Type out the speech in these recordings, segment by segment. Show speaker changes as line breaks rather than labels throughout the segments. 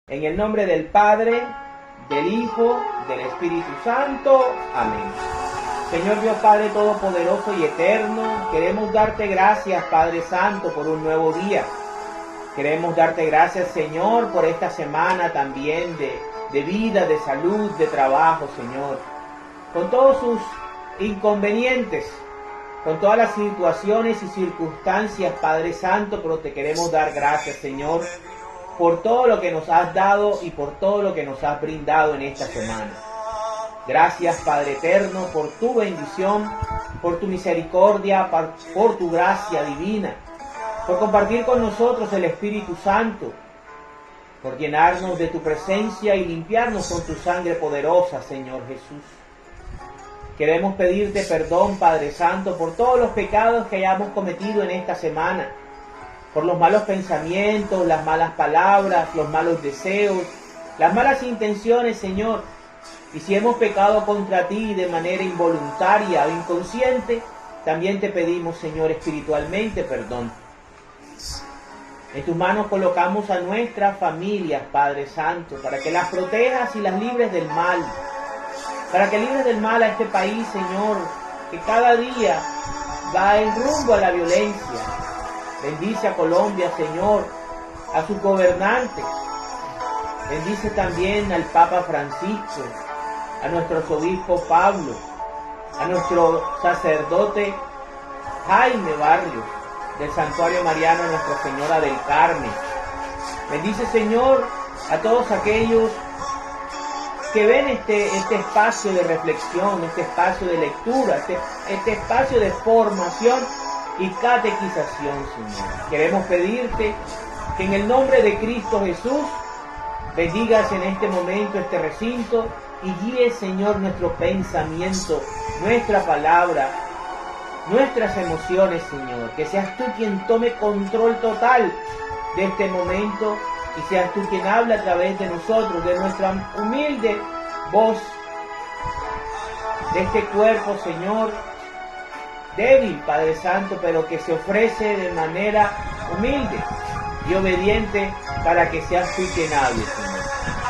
En el nombre del Padre, del Hijo, del Espíritu Santo. Amén. Señor Dios Padre Todopoderoso y Eterno, queremos darte gracias, Padre Santo, por un nuevo día. Queremos darte gracias, Señor, por esta semana también de vida, de salud, de trabajo, Señor. Con todos sus inconvenientes, con todas las situaciones y circunstancias, Padre Santo, pero te queremos dar gracias, Señor, por todo lo que nos has dado y por todo lo que nos has brindado en esta semana. Gracias, Padre Eterno, por tu bendición, por tu misericordia, por tu gracia divina, por compartir con nosotros el Espíritu Santo, por llenarnos de tu presencia y limpiarnos con tu sangre poderosa, Señor Jesús. Queremos pedirte perdón, Padre Santo, por todos los pecados que hayamos cometido en esta semana, por los malos pensamientos, las malas palabras, los malos deseos, las malas intenciones, Señor. Y si hemos pecado contra ti de manera involuntaria o inconsciente, también te pedimos, Señor, espiritualmente perdón. En tus manos colocamos a nuestras familias, Padre Santo, para que las protejas y las libres del mal. Para que libres del mal a este país, Señor, que cada día va en rumbo a la violencia. Bendice a Colombia, Señor, a sus gobernantes. Bendice también al Papa Francisco, a nuestro arzobispo Pablo, a nuestro sacerdote Jaime Barrios, del Santuario Mariano Nuestra Señora del Carmen. Bendice, Señor, a todos aquellos que ven este espacio de reflexión, este espacio de lectura, este espacio de formación y catequización, Señor. Queremos pedirte que en el nombre de Cristo Jesús bendigas en este momento este recinto y guíes, Señor, nuestro pensamiento, nuestra palabra, nuestras emociones, Señor. Que seas tú quien tome control total de este momento y seas tú quien habla a través de nosotros, de nuestra humilde voz, de este cuerpo, Señor, débil, Padre Santo, pero que se ofrece de manera humilde y obediente para que seas tú quien hable, Señor.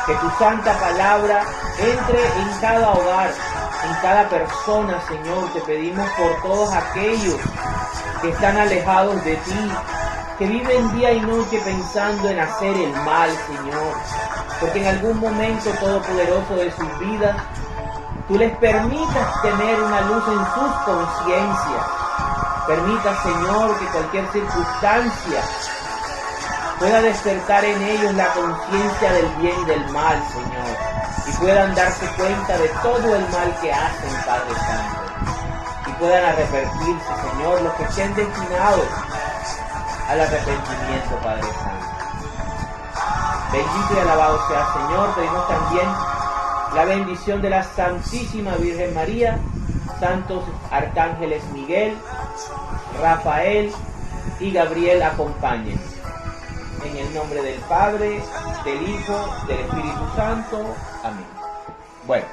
Que tu santa palabra entre en cada hogar, en cada persona, Señor. Te pedimos por todos aquellos que están alejados de ti, que viven día y noche pensando en hacer el mal, Señor. Porque en algún momento todopoderoso de sus vidas, tú les permitas tener una luz en sus conciencias. Permita, Señor, que cualquier circunstancia pueda despertar en ellos la conciencia del bien y del mal, Señor. Y puedan darse cuenta de todo el mal que hacen, Padre Santo. Y puedan arrepentirse, Señor, los que estén destinados al arrepentimiento, Padre Santo. Bendito y alabado sea, Señor. Pedimos también la bendición de la Santísima Virgen María, santos arcángeles Miguel, Rafael y Gabriel acompañen. En el nombre del Padre, del Hijo, del Espíritu Santo. Amén. Bueno,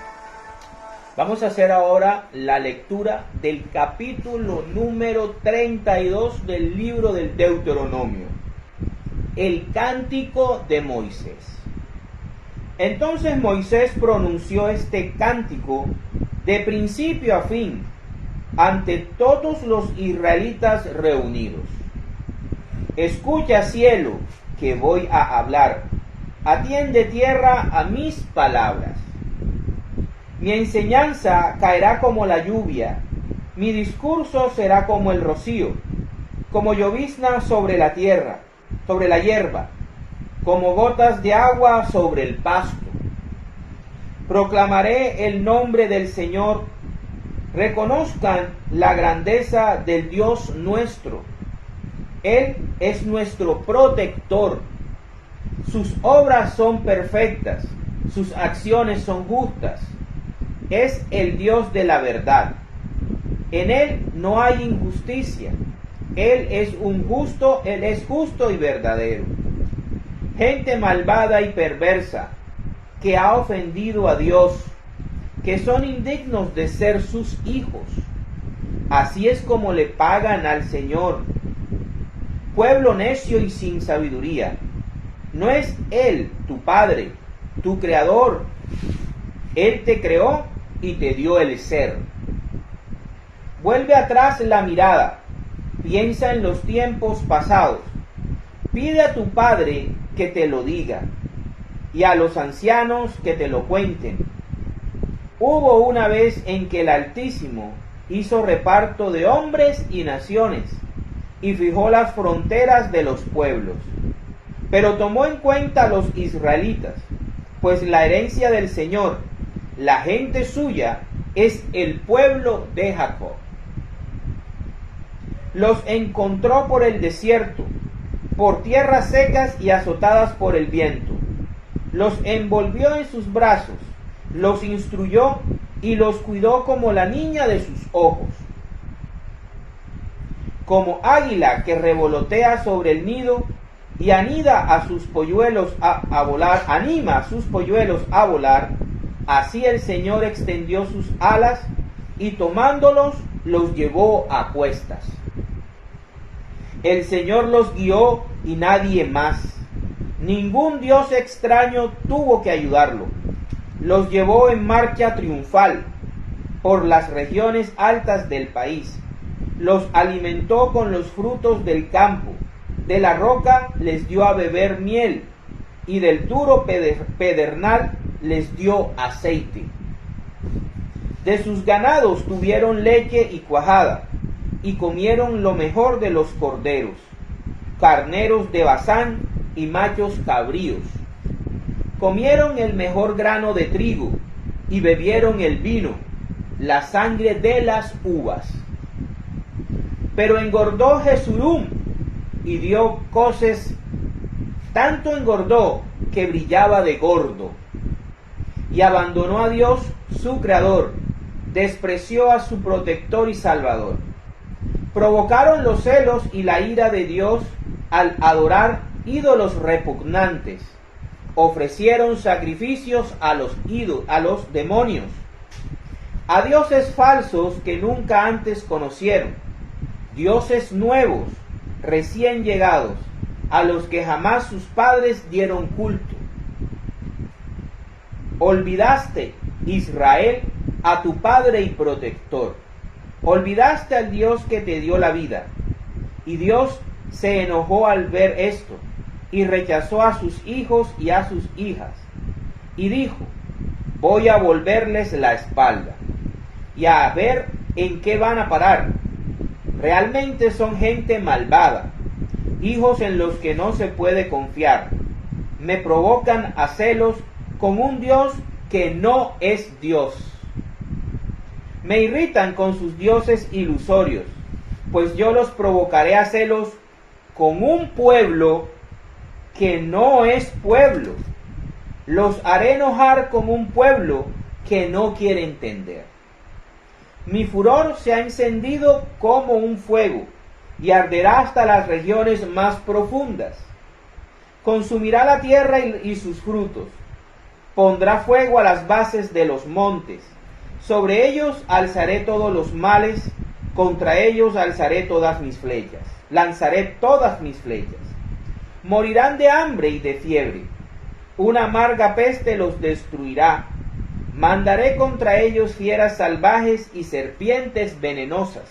vamos a hacer ahora la lectura del capítulo número 32 del libro del Deuteronomio, el Cántico de Moisés. Entonces Moisés pronunció este cántico de principio a fin ante todos los israelitas reunidos. Escucha, cielo, que voy a hablar. Atiende, tierra, a mis palabras. Mi enseñanza caerá como la lluvia, mi discurso será como el rocío, como llovizna sobre la tierra, sobre la hierba, como gotas de agua sobre el pasto. Proclamaré el nombre del Señor. Reconozcan la grandeza del Dios nuestro. Él es nuestro protector. Sus obras son perfectas, sus acciones son justas. Es el Dios de la verdad. En Él no hay injusticia. Él es justo y verdadero. Gente malvada y perversa, que ha ofendido a Dios, que son indignos de ser sus hijos. Así es como le pagan al Señor. Pueblo necio y sin sabiduría, ¿No es Él tu Padre, tu Creador? Él te creó y te dio el ser. Vuelve atrás la mirada, piensa en los tiempos pasados. Pide a tu Padre que te lo diga y a los ancianos que te lo cuenten. Hubo una vez en que el Altísimo hizo reparto de hombres y naciones y fijó las fronteras de los pueblos. Pero tomó en cuenta a los israelitas, pues la herencia del Señor, la gente suya, es el pueblo de Jacob. Los encontró por el desierto, por tierras secas y azotadas por el viento. Los envolvió en sus brazos, los instruyó y los cuidó como la niña de sus ojos. Como águila que revolotea sobre el nido y anida a sus polluelos a volar, anima a sus polluelos a volar, así el Señor extendió sus alas y tomándolos los llevó a cuestas. El Señor los guió y nadie más. Ningún dios extraño tuvo que ayudarlo. Los llevó en marcha triunfal por las regiones altas del país. Los alimentó con los frutos del campo. De la roca les dio a beber miel y del duro pedernal les dio aceite. De sus ganados tuvieron leche y cuajada y comieron lo mejor de los corderos, carneros de Basán y machos cabríos. Comieron el mejor grano de trigo y bebieron el vino, la sangre de las uvas. Pero engordó Jesurún y dio coces, tanto engordó que brillaba de gordo, y abandonó a Dios su Creador, despreció a su protector y Salvador. Provocaron los celos y la ira de Dios al adorar ídolos repugnantes. Ofrecieron sacrificios a los demonios, a dioses falsos que nunca antes conocieron, dioses nuevos, recién llegados, a los que jamás sus padres dieron culto. Olvidaste, Israel, a tu Padre y protector. Olvidaste al Dios que te dio la vida. Y Dios se enojó al ver esto, y rechazó a sus hijos y a sus hijas. Y dijo, voy a volverles la espalda, y a ver en qué van a parar. Realmente son gente malvada, hijos en los que no se puede confiar. Me provocan a celos con un Dios que no es Dios. Me irritan con sus dioses ilusorios, pues yo los provocaré a celos con un pueblo que no es pueblo. Los haré enojar con un pueblo que no quiere entender. Mi furor se ha encendido como un fuego y arderá hasta las regiones más profundas. Consumirá la tierra y sus frutos. Pondrá fuego a las bases de los montes. Sobre ellos alzaré todos los males, contra ellos alzaré todas mis flechas. Lanzaré todas mis flechas. Morirán de hambre y de fiebre. Una amarga peste los destruirá. Mandaré contra ellos fieras salvajes y serpientes venenosas.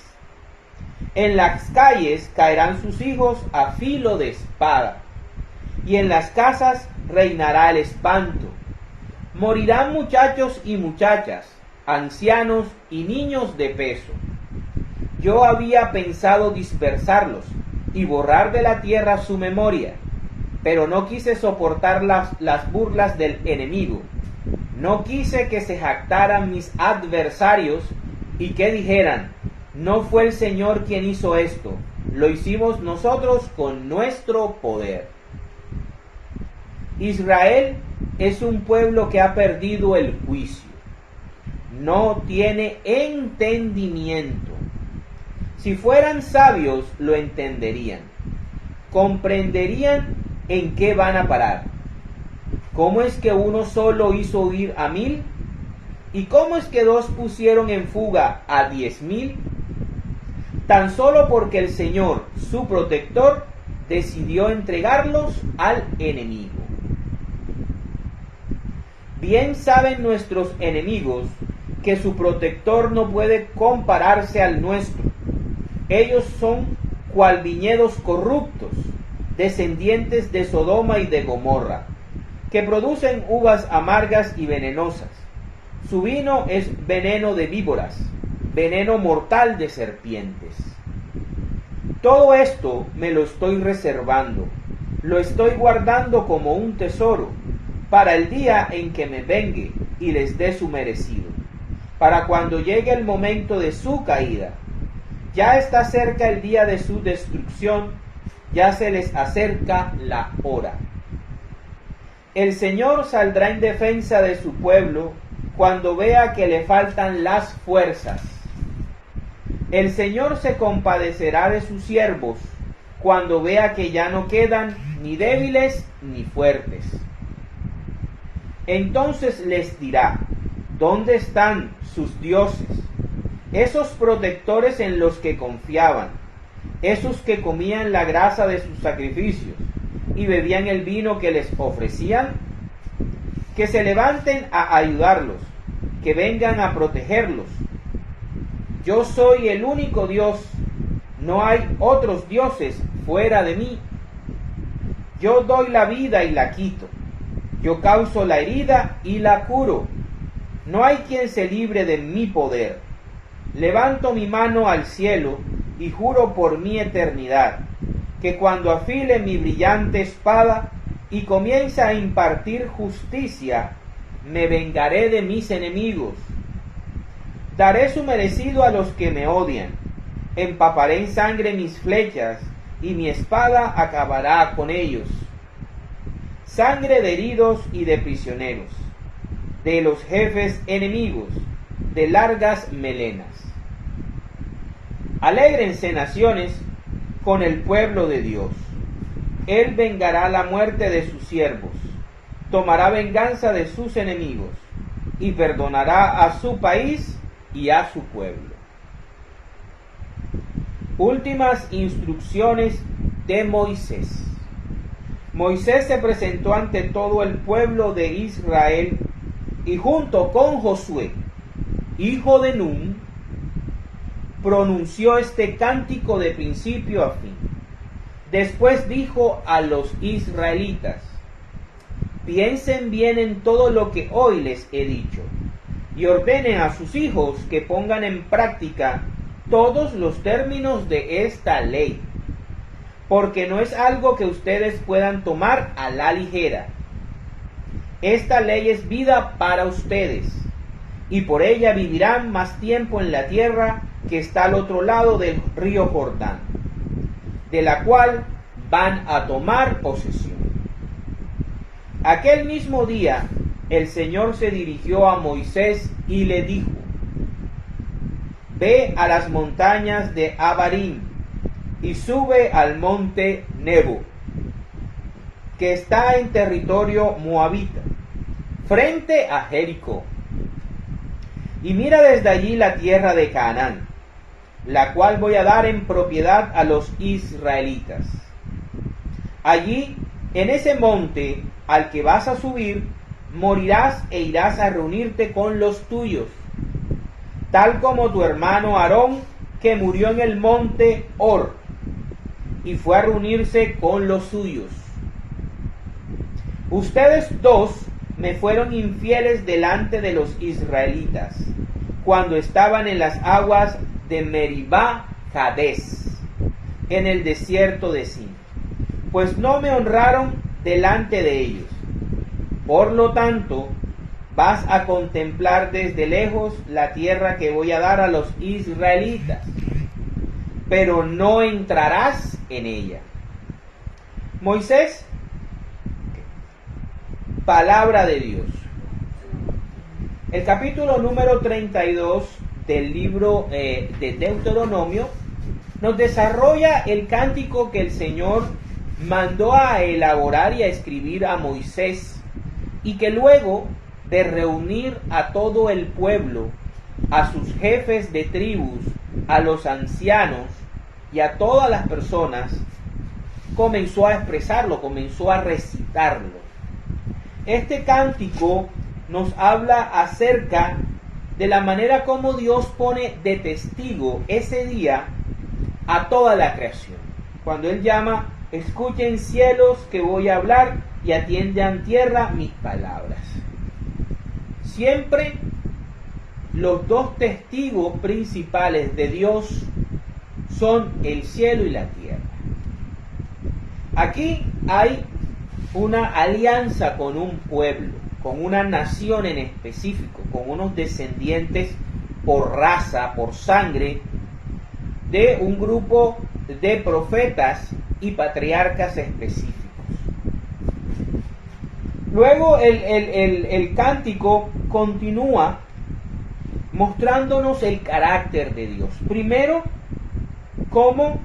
En las calles caerán sus hijos a filo de espada, y en las casas reinará el espanto. Morirán muchachos y muchachas, ancianos y niños de peso. Yo había pensado dispersarlos y borrar de la tierra su memoria, pero no quise soportar las burlas del enemigo. No quise que se jactaran mis adversarios y que dijeran, no fue el Señor quien hizo esto, lo hicimos nosotros con nuestro poder. Israel es un pueblo que ha perdido el juicio. No tiene entendimiento. Si fueran sabios, lo entenderían. Comprenderían en qué van a parar. ¿Cómo es que uno solo hizo huir a 1000? ¿Y cómo es que 2 pusieron en fuga a 10,000? Tan solo porque el Señor, su protector, decidió entregarlos al enemigo. Bien saben nuestros enemigos que su protector no puede compararse al nuestro. Ellos son cual viñedos corruptos, descendientes de Sodoma y de Gomorra, que producen uvas amargas y venenosas. Su vino es veneno de víboras, veneno mortal de serpientes. Todo esto me lo estoy reservando, lo estoy guardando como un tesoro, para el día en que me vengue y les dé su merecido, para cuando llegue el momento de su caída. Ya está cerca el día de su destrucción, ya se les acerca la hora. El Señor saldrá en defensa de su pueblo cuando vea que le faltan las fuerzas. El Señor se compadecerá de sus siervos cuando vea que ya no quedan ni débiles ni fuertes. Entonces les dirá: ¿dónde están sus dioses? Esos protectores en los que confiaban, esos que comían la grasa de sus sacrificios y bebían el vino que les ofrecían. Que se levanten a ayudarlos, que vengan a protegerlos. Yo soy el único Dios, no hay otros dioses fuera de mí. Yo doy la vida y la quito, yo causo la herida y la curo. No hay quien se libre de mi poder. Levanto mi mano al cielo y juro por mi eternidad, que cuando afile mi brillante espada y comience a impartir justicia, me vengaré de mis enemigos. Daré su merecido a los que me odian, empaparé en sangre mis flechas, y mi espada acabará con ellos. Sangre de heridos y de prisioneros, de los jefes enemigos, de largas melenas. Alégrense naciones con el pueblo de Dios. Él vengará la muerte de sus siervos, tomará venganza de sus enemigos, y perdonará a su país y a su pueblo. Últimas instrucciones de Moisés. Moisés se presentó ante todo el pueblo de Israel y junto con Josué, hijo de Nun, pronunció este cántico de principio a fin. Después dijo a los israelitas: piensen bien en todo lo que hoy les he dicho, y ordenen a sus hijos que pongan en práctica todos los términos de esta ley, porque no es algo que ustedes puedan tomar a la ligera. Esta ley es vida para ustedes, y por ella vivirán más tiempo en la tierra que está al otro lado del río Jordán, de la cual van a tomar posesión. Aquel mismo día el Señor se dirigió a Moisés y le dijo: ve a las montañas de Abarim y sube al monte Nebo, que está en territorio moabita, frente a Jericó, y mira desde allí la tierra de Canaán, la cual voy a dar en propiedad a los israelitas. Allí, en ese monte al que vas a subir, morirás e irás a reunirte con los tuyos, tal como tu hermano Aarón, que murió en el monte Hor, y fue a reunirse con los suyos. Ustedes dos me fueron infieles delante de los israelitas, cuando estaban en las aguas de Meribá Jades, en el desierto de Sin, pues no me honraron delante de ellos. Por lo tanto, vas a contemplar desde lejos la tierra que voy a dar a los israelitas, pero no entrarás en ella. Moisés, palabra de Dios. El capítulo número 32 del libro de Deuteronomio nos desarrolla el cántico que el Señor mandó a elaborar y a escribir a Moisés, y que luego de reunir a todo el pueblo, a sus jefes de tribus, a los ancianos y a todas las personas, comenzó a expresarlo, comenzó a recitarlo. Este cántico nos habla acerca de la manera como Dios pone de testigo ese día a toda la creación. Cuando Él llama, escuchen cielos que voy a hablar y atiendan tierra mis palabras. Siempre los dos testigos principales de Dios son el cielo y la tierra. Aquí hay una alianza con un pueblo, con una nación en específico, con unos descendientes por raza, por sangre, de un grupo de profetas y patriarcas específicos. Luego el cántico continúa mostrándonos el carácter de Dios. Primero, como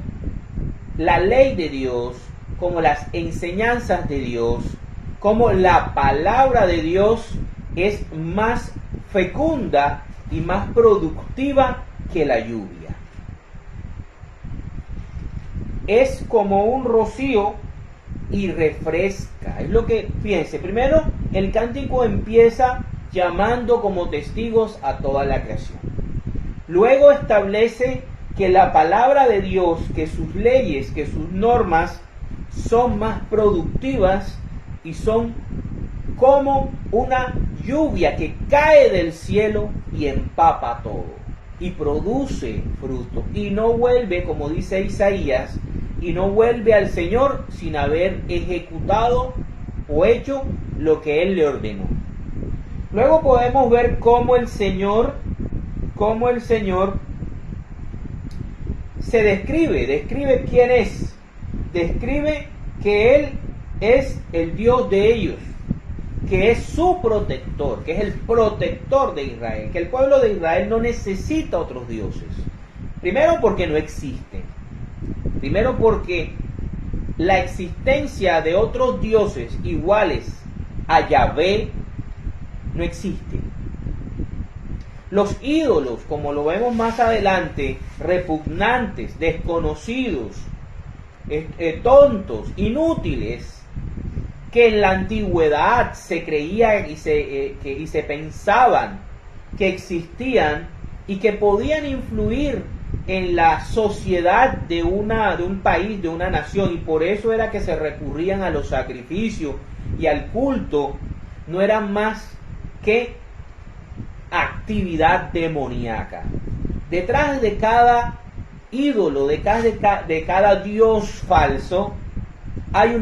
la ley de Dios, como las enseñanzas de Dios, como la palabra de Dios es más fecunda y más productiva que la lluvia. Es como un rocío y refresca. Es lo que piense. Primero, el cántico empieza llamando como testigos a toda la creación. Luego establece que la palabra de Dios, que sus leyes, que sus normas son más productivas y son como una lluvia que cae del cielo y empapa todo y produce fruto y no vuelve, como dice Isaías, y no vuelve al Señor sin haber ejecutado o hecho lo que Él le ordenó. Luego podemos ver cómo el Señor se describe quién es, describe que Él es el Dios de ellos, que es su protector, que es el protector de Israel, que el pueblo de Israel no necesita otros dioses. Primero porque no existen. Primero porque la existencia de otros dioses iguales a Yahvé no existe. Los ídolos, como lo vemos más adelante, repugnantes, desconocidos, tontos, inútiles, que en la antigüedad se creía y se pensaban que existían y que podían influir en la sociedad de un país, de una nación, y por eso era que se recurrían a los sacrificios y al culto, no eran más que actividad demoníaca. Detrás de cada ídolo, de cada dios falso, hay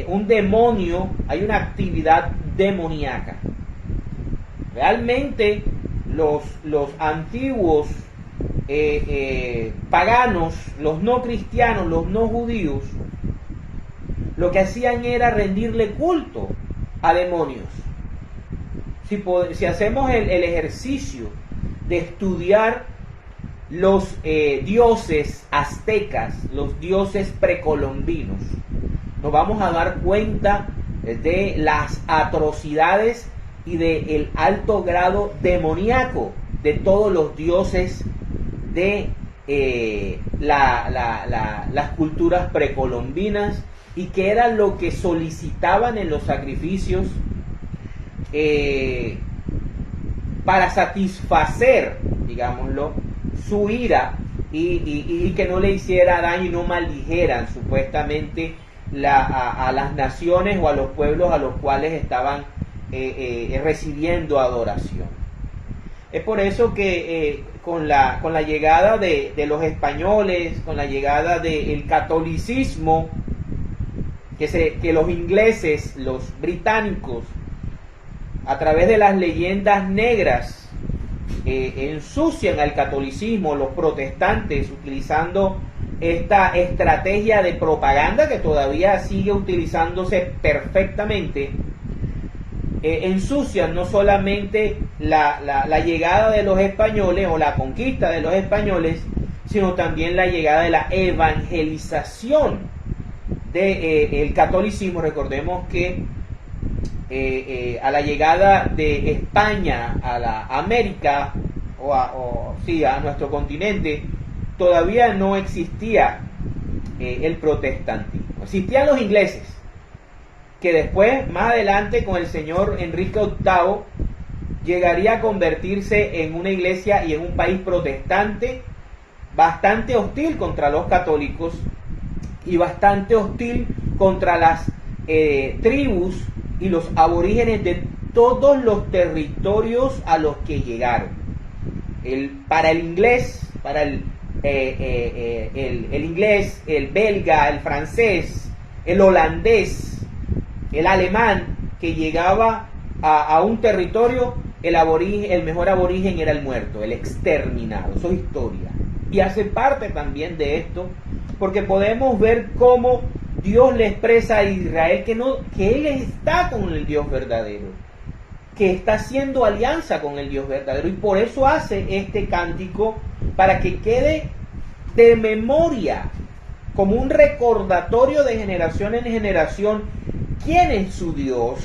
un demonio, hay una actividad demoníaca. Realmente los antiguos paganos, los no cristianos, los no judíos, lo que hacían era rendirle culto a demonios. Si hacemos el ejercicio de estudiar los dioses aztecas, los dioses precolombinos, nos vamos a dar cuenta de las atrocidades y del alto grado demoníaco de todos los dioses de las culturas precolombinas, y que era lo que solicitaban en los sacrificios para satisfacer, digámoslo, su ira y que no le hiciera daño y no maldijeran supuestamente a las naciones o a los pueblos a los cuales estaban recibiendo adoración. Es por eso que con la llegada de los españoles, con la llegada del catolicismo, que los ingleses, los británicos, a través de las leyendas negras, ensucian al catolicismo, los protestantes, utilizando esta estrategia de propaganda que todavía sigue utilizándose perfectamente. Ensucian no solamente la llegada de los españoles o la conquista de los españoles, sino también la llegada de la evangelización del catolicismo. Recordemos que a la llegada de España a la América a nuestro continente, todavía no existía el protestantismo. Existían los ingleses, que después, más adelante, con el señor Enrique VIII, llegaría a convertirse en una iglesia y en un país protestante bastante hostil contra los católicos y bastante hostil contra las tribus y los aborígenes de todos los territorios a los que llegaron. Para el inglés, para el inglés, el belga, el francés, el holandés, el alemán que llegaba a un territorio, el mejor aborigen era el muerto, el exterminado. Eso es historia. Y hace parte también de esto, porque podemos ver cómo Dios le expresa a Israel que Él está con el Dios verdadero, que está haciendo alianza con el Dios verdadero, y por eso hace este cántico, para que quede de memoria, como un recordatorio de generación en generación, quién es su Dios,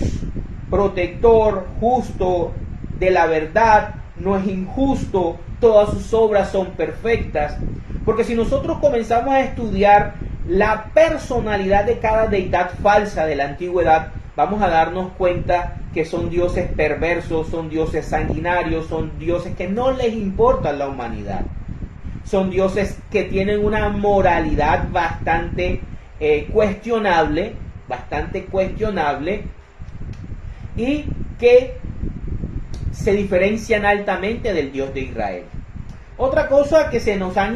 protector, justo, de la verdad, no es injusto, todas sus obras son perfectas. Porque si nosotros comenzamos a estudiar la personalidad de cada deidad falsa de la antigüedad, vamos a darnos cuenta que son dioses perversos, son dioses sanguinarios, son dioses que no les importa la humanidad. Son dioses que tienen una moralidad bastante cuestionable, y que se diferencian altamente del Dios de Israel. Otra cosa que se nos ha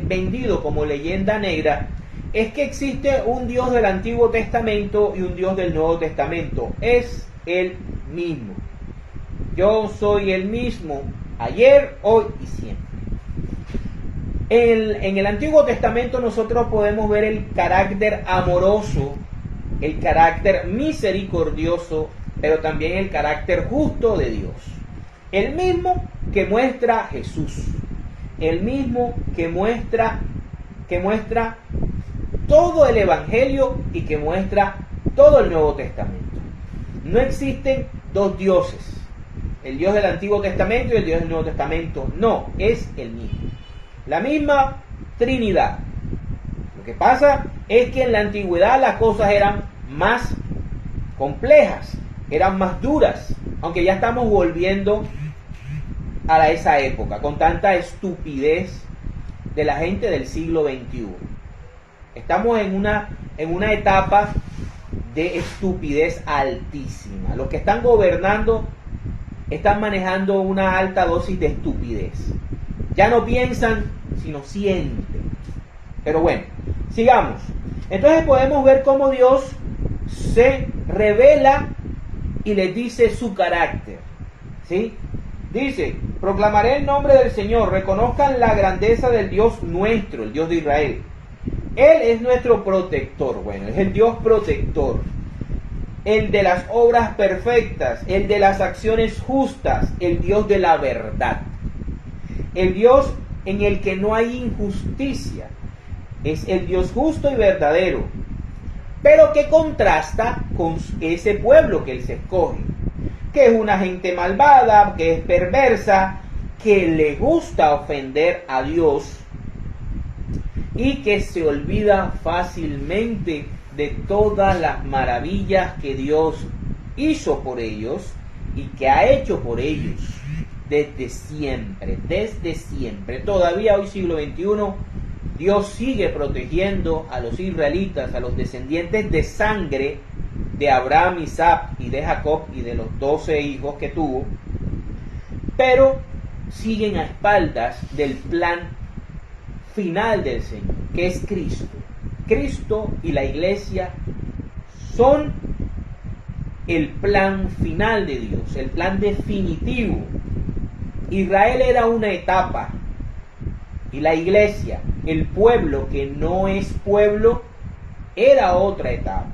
vendido como leyenda negra es que existe un Dios del Antiguo Testamento y un Dios del Nuevo Testamento. Es el mismo. Yo soy el mismo ayer, hoy y siempre. En el Antiguo Testamento nosotros podemos ver el carácter amoroso, el carácter misericordioso, pero también el carácter justo de Dios. El mismo que muestra Jesús, el mismo que muestra todo el Evangelio y que muestra todo el Nuevo Testamento. No existen dos dioses, el Dios del Antiguo Testamento y el Dios del Nuevo Testamento. No, es el mismo, la misma Trinidad. Lo que pasa es que en la antigüedad las cosas eran más complejas, eran más duras, aunque ya estamos volviendo a esa época, con tanta estupidez de la gente del siglo XXI. Estamos en una etapa de estupidez altísima. Los que están gobernando están manejando una alta dosis de estupidez. Ya no piensan, sino sienten. Pero bueno, sigamos. Entonces podemos ver cómo Dios se revela y les dice su carácter, ¿sí? Dice: proclamaré el nombre del Señor, reconozcan la grandeza del Dios nuestro, el Dios de Israel. Él es nuestro protector. Bueno, es el Dios protector, el de las obras perfectas, el de las acciones justas, el Dios de la verdad, el Dios en el que no hay injusticia. Es el Dios justo y verdadero, pero que contrasta con ese pueblo que Él se escoge, que es una gente malvada, que es perversa, que le gusta ofender a Dios y que se olvida fácilmente de todas las maravillas que Dios hizo por ellos y que ha hecho por ellos desde siempre. Todavía hoy, siglo XXI, Dios sigue protegiendo a los israelitas, a los descendientes de sangre de Abraham, Isaac y de Jacob y de los 12 hijos que tuvo, pero siguen a espaldas del plan final del Señor, que es Cristo. Cristo y la iglesia son el plan final de Dios, el plan definitivo. Israel era una etapa y la iglesia, el pueblo que no es pueblo, era otra etapa.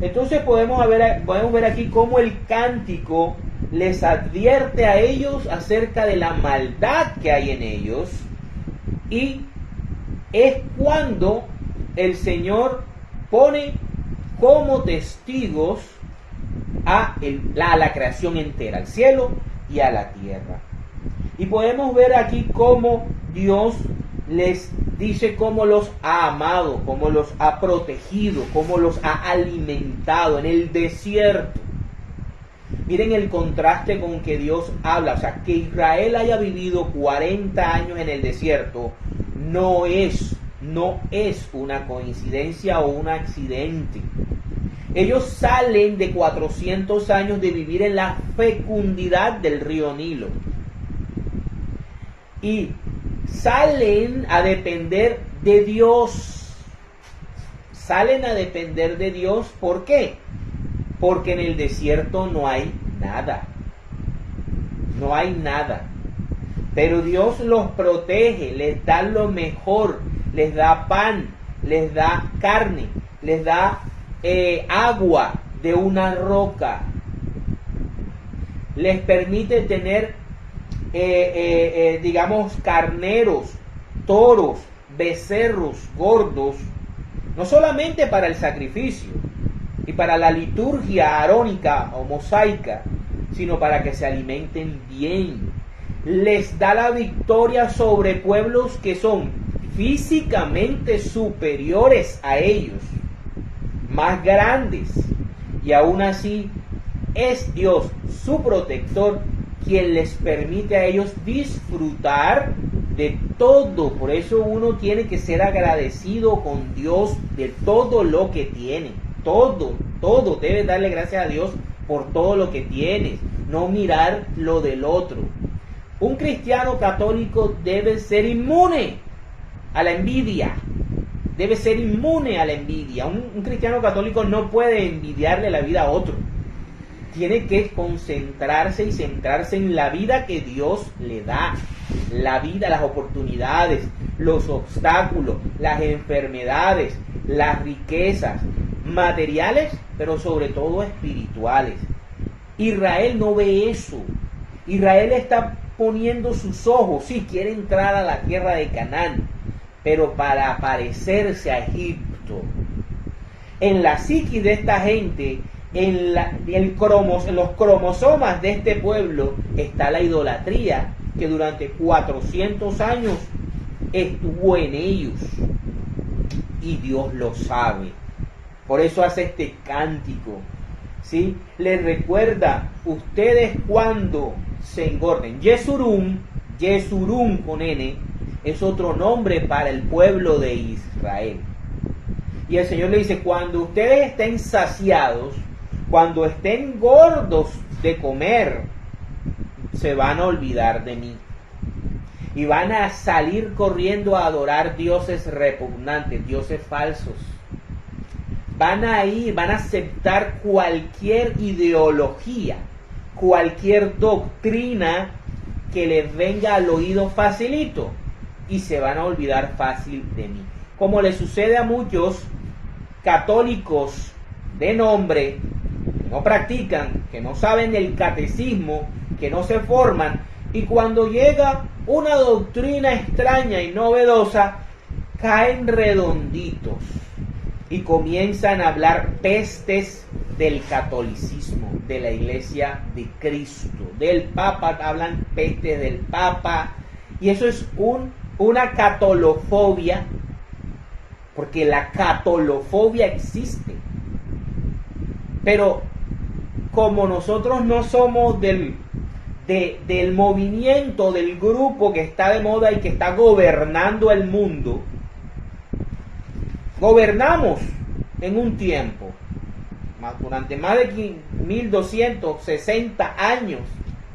Entonces podemos ver aquí cómo el cántico les advierte a ellos acerca de la maldad que hay en ellos, y es cuando el Señor pone como testigos a la creación entera, al cielo y a la tierra. Y podemos ver aquí cómo Dios les dice cómo los ha amado, cómo los ha protegido, cómo los ha alimentado en el desierto. Miren el contraste con que Dios habla, o sea, que Israel haya vivido 40 años en el desierto no es una coincidencia o un accidente. Ellos salen de 400 años de vivir en la fecundidad del río Nilo y salen a depender de Dios. Salen a depender de Dios, ¿por qué? Porque en el desierto no hay nada. No hay nada. Pero Dios los protege, les da lo mejor, les da pan, les da carne, les da agua de una roca. Les permite tener, digamos, carneros, toros, becerros gordos, no solamente para el sacrificio y para la liturgia arónica o mosaica, sino para que se alimenten bien. Les da la victoria sobre pueblos que son físicamente superiores a ellos, más grandes, y aún así es Dios, su protector, quien les permite a ellos disfrutar de todo. Por eso uno tiene que ser agradecido con Dios de todo lo que tiene. Todo, debes darle gracias a Dios por todo lo que tienes, no mirar lo del otro. Un cristiano católico debe ser inmune a la envidia, debe ser inmune a la envidia. Un cristiano católico no puede envidiarle la vida a otro, tiene que concentrarse y centrarse en la vida que Dios le da, la vida, las oportunidades, los obstáculos, las enfermedades, las riquezas materiales, pero sobre todo espirituales. Israel no ve eso. Israel está poniendo sus ojos, sí, quiere entrar a la tierra de Canaán, pero para parecerse a Egipto. En la psiquis de esta gente, en los cromosomas de este pueblo, está la idolatría que durante 400 años estuvo en ellos. Y Dios lo sabe. Por eso hace este cántico, ¿sí? Les recuerda, ustedes cuando se engorden. Yesurún con N, es otro nombre para el pueblo de Israel. Y el Señor le dice, cuando ustedes estén saciados, cuando estén gordos de comer, se van a olvidar de mí. Y van a salir corriendo a adorar dioses repugnantes, dioses falsos. Van a aceptar cualquier ideología, cualquier doctrina que les venga al oído facilito y se van a olvidar fácil de mí. Como le sucede a muchos católicos de nombre que no practican, que no saben del catecismo, que no se forman, y cuando llega una doctrina extraña y novedosa, caen redonditos y comienzan a hablar pestes del catolicismo, de la Iglesia de Cristo, del Papa, hablan pestes del Papa, y eso es una catolofobia, porque la catolofobia existe. Pero como nosotros no somos del movimiento, del grupo que está de moda y que está gobernando el mundo, gobernamos en un tiempo, durante más de 1260 años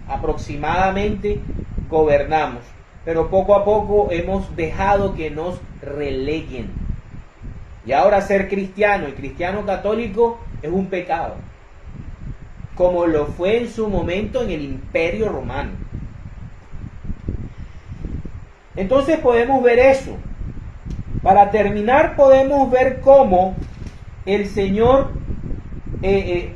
aproximadamente gobernamos, pero poco a poco hemos dejado que nos releguen. Y ahora ser cristiano y cristiano católico es un pecado, como lo fue en su momento en el Imperio Romano. Entonces podemos ver eso. Para terminar, podemos ver cómo el Señor,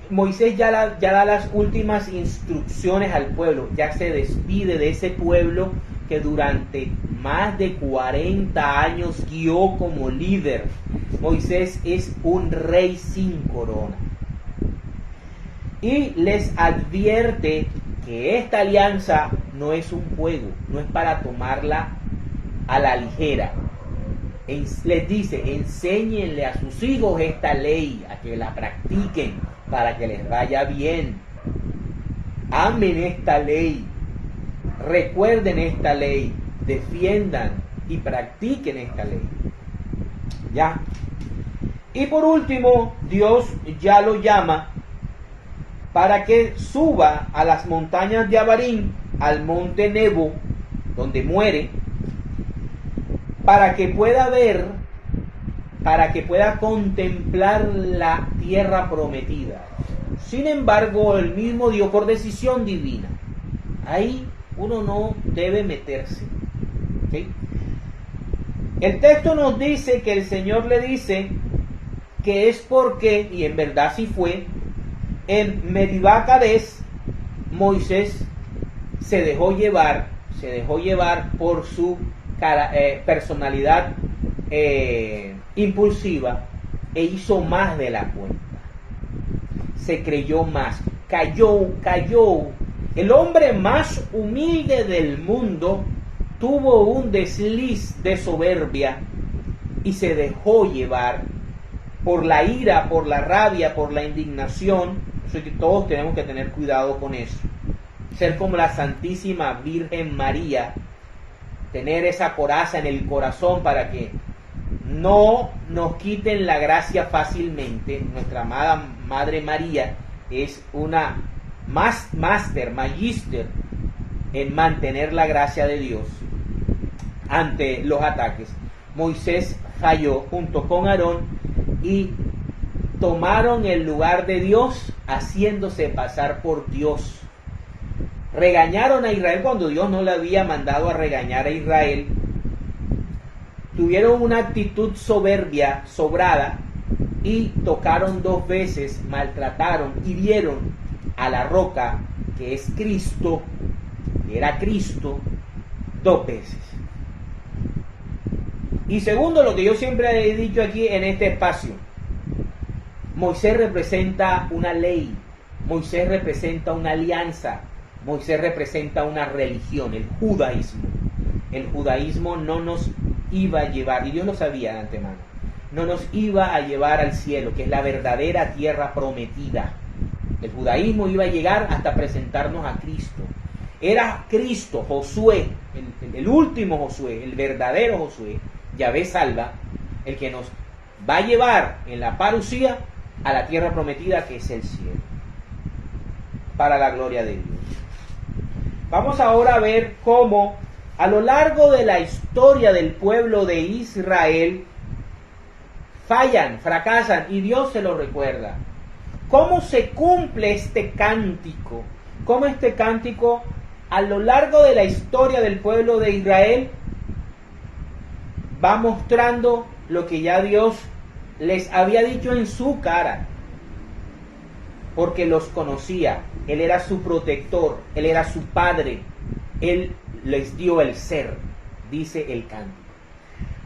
Moisés ya da las últimas instrucciones al pueblo, ya se despide de ese pueblo que durante más de 40 años guió como líder. Moisés es un rey sin corona. Y les advierte que esta alianza no es un juego, no es para tomarla a la ligera. les dice, enséñenle a sus hijos esta ley, a que la practiquen para que les vaya bien. Amen esta ley, recuerden esta ley, defiendan y practiquen esta ley. Ya. Y por último, Dios ya lo llama para que suba a las montañas de Abarim, al monte Nebo, donde muere, para que pueda ver, para que pueda contemplar la tierra prometida. Sin embargo, el mismo Dios, por decisión divina, ahí uno no debe meterse. ¿Okay? El texto nos dice que el Señor le dice que es porque, y en verdad sí fue, en Meribá Cades, Moisés se dejó llevar por su personalidad impulsiva e hizo más de la cuenta. Se creyó más, cayó. El hombre más humilde del mundo tuvo un desliz de soberbia y se dejó llevar por la ira, por la rabia, por la indignación. Así que todos tenemos que tener cuidado con eso. Ser como la Santísima Virgen María, tener esa coraza en el corazón para que no nos quiten la gracia fácilmente. Nuestra amada Madre María es una magister en mantener la gracia de Dios ante los ataques. Moisés falló junto con Aarón y tomaron el lugar de Dios haciéndose pasar por Dios. Regañaron a Israel cuando Dios no le había mandado a regañar a Israel. Tuvieron una actitud soberbia, sobrada, y tocaron 2 veces, maltrataron, hirieron a la roca que es Cristo, que era Cristo, 2 veces. Y segundo, lo que yo siempre he dicho aquí en este espacio, Moisés representa una ley, Moisés representa una alianza, Moisés representa una religión, el judaísmo. El judaísmo no nos iba a llevar, y Dios lo sabía de antemano, no nos iba a llevar al cielo, que es la verdadera tierra prometida. El judaísmo iba a llegar hasta presentarnos a Cristo. Era Cristo, Josué, el último Josué, el verdadero Josué, Yahvé salva, el que nos va a llevar en la parucía a la tierra prometida, que es el cielo, para la gloria de Dios. Vamos ahora a ver cómo a lo largo de la historia del pueblo de Israel fallan, fracasan y Dios se lo recuerda. ¿Cómo se cumple este cántico? ¿Cómo este cántico a lo largo de la historia del pueblo de Israel va mostrando lo que ya Dios les había dicho en su cara? Porque los conocía, Él era su protector, Él era su padre, Él les dio el ser, dice el cántico.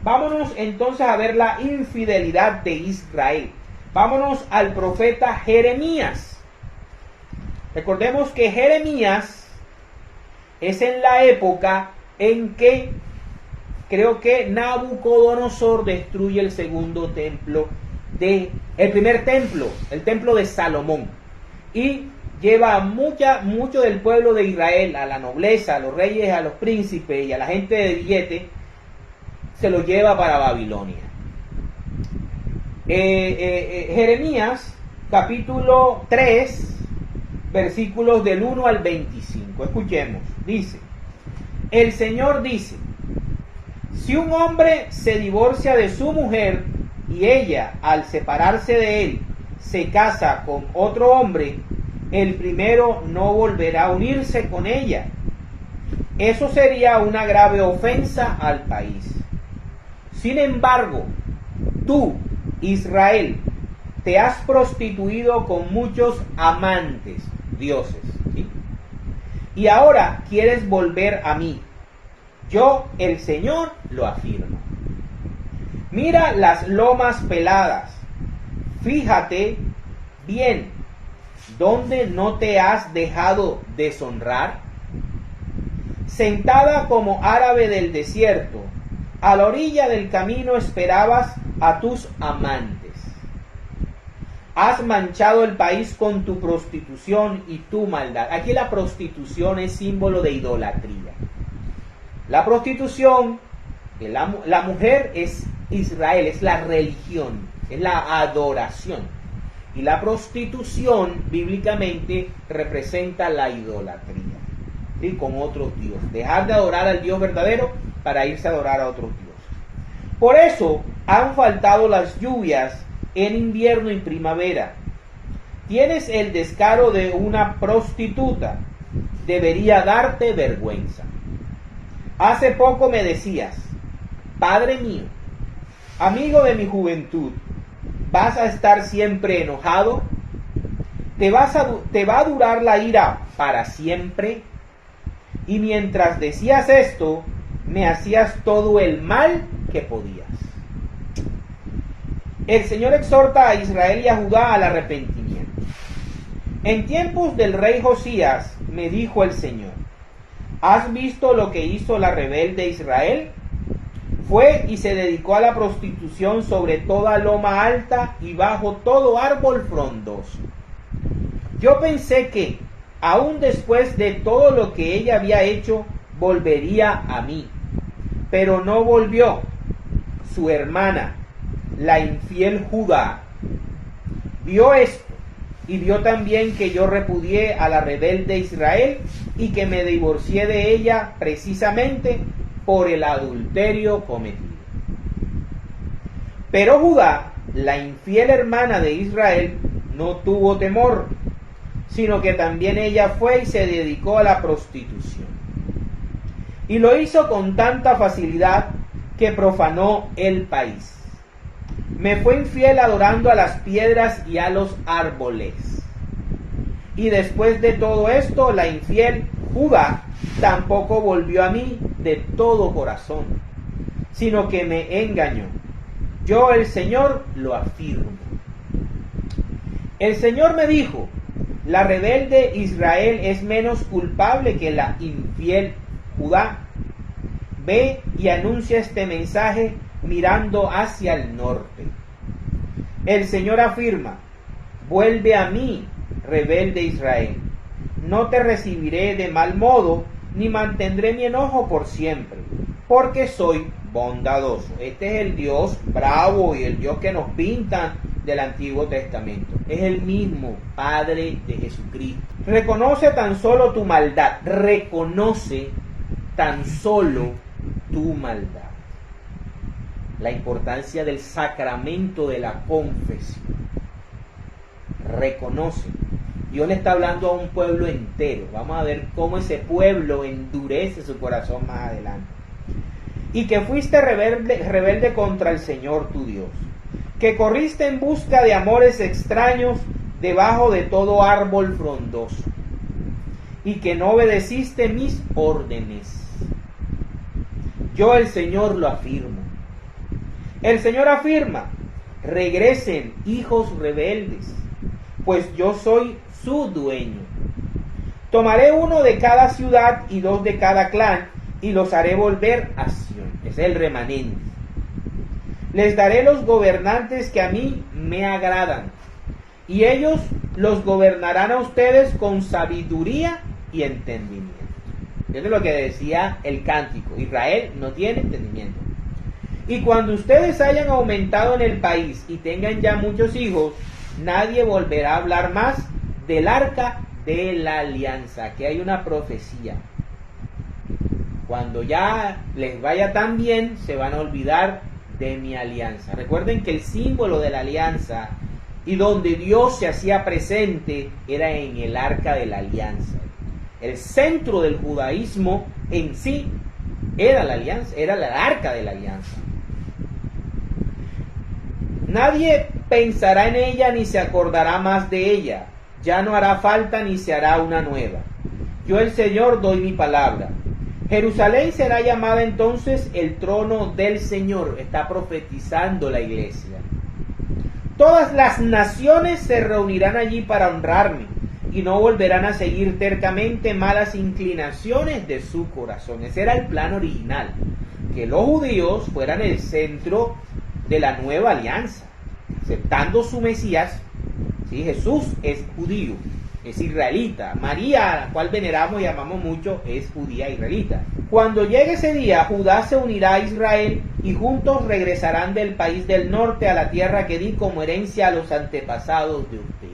Vámonos entonces a ver la infidelidad de Israel. Vámonos al profeta Jeremías. Recordemos que Jeremías es en la época en que creo que Nabucodonosor destruye el segundo templo, el primer templo, el templo de Salomón, y lleva mucho del pueblo de Israel, a la nobleza, a los reyes, a los príncipes y a la gente de billete, se lo lleva para Babilonia. Jeremías capítulo 3 versículos del 1 al 25. Escuchemos, dice: el Señor dice, si un hombre se divorcia de su mujer y ella, al separarse de él, se casa con otro hombre, el primero no volverá a unirse con ella. Eso sería una grave ofensa al país. Sin embargo, tú, Israel, te has prostituido con muchos amantes, dioses, ¿sí? Y ahora quieres volver a mí. Yo, el Señor, lo afirmo. Mira las lomas peladas. Fíjate bien, ¿dónde no te has dejado deshonrar? Sentada como árabe del desierto, A la orilla del camino esperabas a tus amantes. Has manchado el país con tu prostitución y tu maldad. Aquí la prostitución es símbolo de idolatría. La prostitución, la mujer es Israel, es la religión, es la adoración. Y la prostitución bíblicamente representa la idolatría, ¿sí? Con otros dioses. Dejar de adorar al Dios verdadero para irse a adorar a otros dioses. Por eso han faltado las lluvias en invierno y primavera. Tienes el descaro de una prostituta. Debería darte vergüenza. Hace poco me decías, Padre mío, amigo de mi juventud, ¿vas a estar siempre enojado? ¿Te va a durar la ira para siempre? Y mientras decías esto, me hacías todo el mal que podías. El Señor exhorta a Israel y a Judá al arrepentimiento. En tiempos del rey Josías, me dijo el Señor, ¿has visto lo que hizo la rebelde Israel? Fue y se dedicó a la prostitución sobre toda loma alta y bajo todo árbol frondoso. Yo pensé que, aún después de todo lo que ella había hecho, volvería a mí. Pero no volvió. Su hermana, la infiel Judá, vio esto y vio también que yo repudié a la rebelde Israel y que me divorcié de ella precisamente por el adulterio cometido. Pero Judá, la infiel hermana de Israel, no tuvo temor, sino que también ella fue y se dedicó a la prostitución. Y lo hizo con tanta facilidad que profanó el país. Me fue infiel adorando a las piedras y a los árboles. Y después de todo esto, la infiel Judá tampoco volvió a mí de todo corazón, sino que me engañó. Yo, el Señor, lo afirmo. El Señor me dijo, la rebelde Israel es menos culpable que la infiel Judá. Ve y anuncia este mensaje mirando hacia el norte. El Señor afirma, vuelve a mí, rebelde Israel. No te recibiré de mal modo, ni mantendré mi enojo por siempre, porque soy bondadoso. Este es el Dios bravo y el Dios que nos pintan del Antiguo Testamento. Es el mismo Padre de Jesucristo. Reconoce tan solo tu maldad. Reconoce tan solo tu maldad. La importancia del sacramento de la confesión. Reconoce. Dios le está hablando a un pueblo entero. Vamos a ver cómo ese pueblo endurece su corazón más adelante. Y que fuiste rebelde contra el Señor tu Dios. Que corriste en busca de amores extraños debajo de todo árbol frondoso. Y que no obedeciste mis órdenes. Yo, el Señor, lo afirmo. El Señor afirma, regresen, hijos rebeldes, pues yo soy su dueño. Tomaré uno de cada ciudad y 2 de cada clan, y los haré volver a Sión. Es el remanente. Les daré los gobernantes que a mí me agradan, y ellos los gobernarán a ustedes con sabiduría y entendimiento. Eso es lo que decía el cántico. Israel no tiene entendimiento. Y cuando ustedes hayan aumentado en el país y tengan ya muchos hijos, nadie volverá a hablar más del arca de la alianza. Aquí hay una profecía. Cuando ya les vaya tan bien, se van a olvidar de mi alianza. Recuerden que el símbolo de la alianza y donde Dios se hacía presente era en el arca de la alianza. El centro del judaísmo en sí era la alianza, era el arca de la alianza. Nadie pensará en ella ni se acordará más de ella. Ya no hará falta ni se hará una nueva. Yo, el Señor, doy mi palabra. Jerusalén será llamada entonces el trono del Señor. Está profetizando la iglesia. Todas las naciones se reunirán allí para honrarme y no volverán a seguir tercamente malas inclinaciones de su corazón. Ese era el plan original. que los judíos fueran el centro de la nueva alianza, aceptando su Mesías. ¿Sí? Jesús es judío, es israelita. María, a la cual veneramos y amamos mucho, es judía israelita. Cuando llegue ese día, Judá se unirá a Israel y juntos regresarán del país del norte a la tierra que di como herencia a los antepasados de ustedes.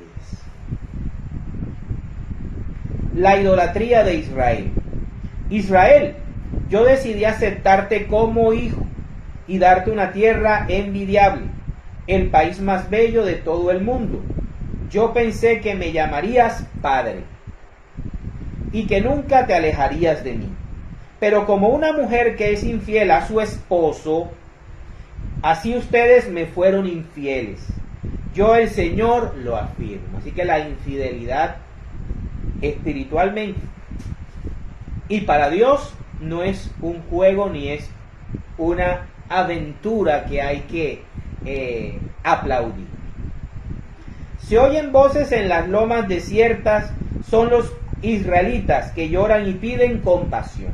La idolatría de Israel. Israel, yo decidí aceptarte como hijo y darte una tierra envidiable, el país más bello de todo el mundo. Yo pensé que me llamarías padre y que nunca te alejarías de mí. Pero como una mujer que es infiel a su esposo, así ustedes me fueron infieles. Yo, el Señor, lo afirmo. Así que la infidelidad espiritualmente y para Dios no es un juego ni es una aventura que hay que aplaudir. Se oyen voces en las lomas desiertas, son los israelitas que lloran y piden compasión.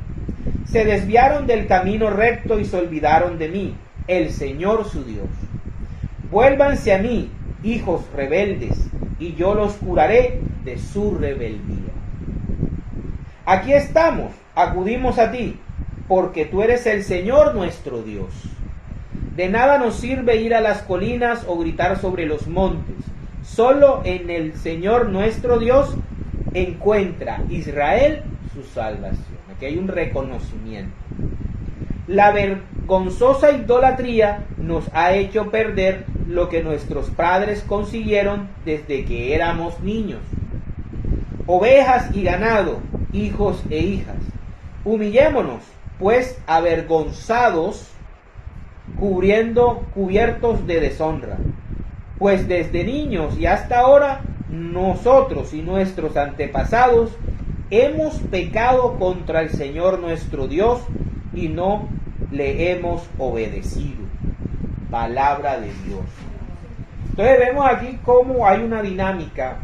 Se desviaron del camino recto y se olvidaron de mí, el Señor su Dios. Vuélvanse a mí, hijos rebeldes, y yo los curaré de su rebeldía. Aquí estamos, acudimos a ti, porque tú eres el Señor nuestro Dios. De nada nos sirve ir a las colinas o gritar sobre los montes. Solo en el Señor nuestro Dios encuentra Israel su salvación. Aquí hay un reconocimiento. La vergonzosa idolatría nos ha hecho perder lo que nuestros padres consiguieron desde que éramos niños. Ovejas y ganado, hijos e hijas. Humillémonos, pues, avergonzados, cubiertos de deshonra. Pues desde niños y hasta ahora, nosotros y nuestros antepasados hemos pecado contra el Señor nuestro Dios y no le hemos obedecido. Palabra de Dios. Entonces vemos aquí cómo hay una dinámica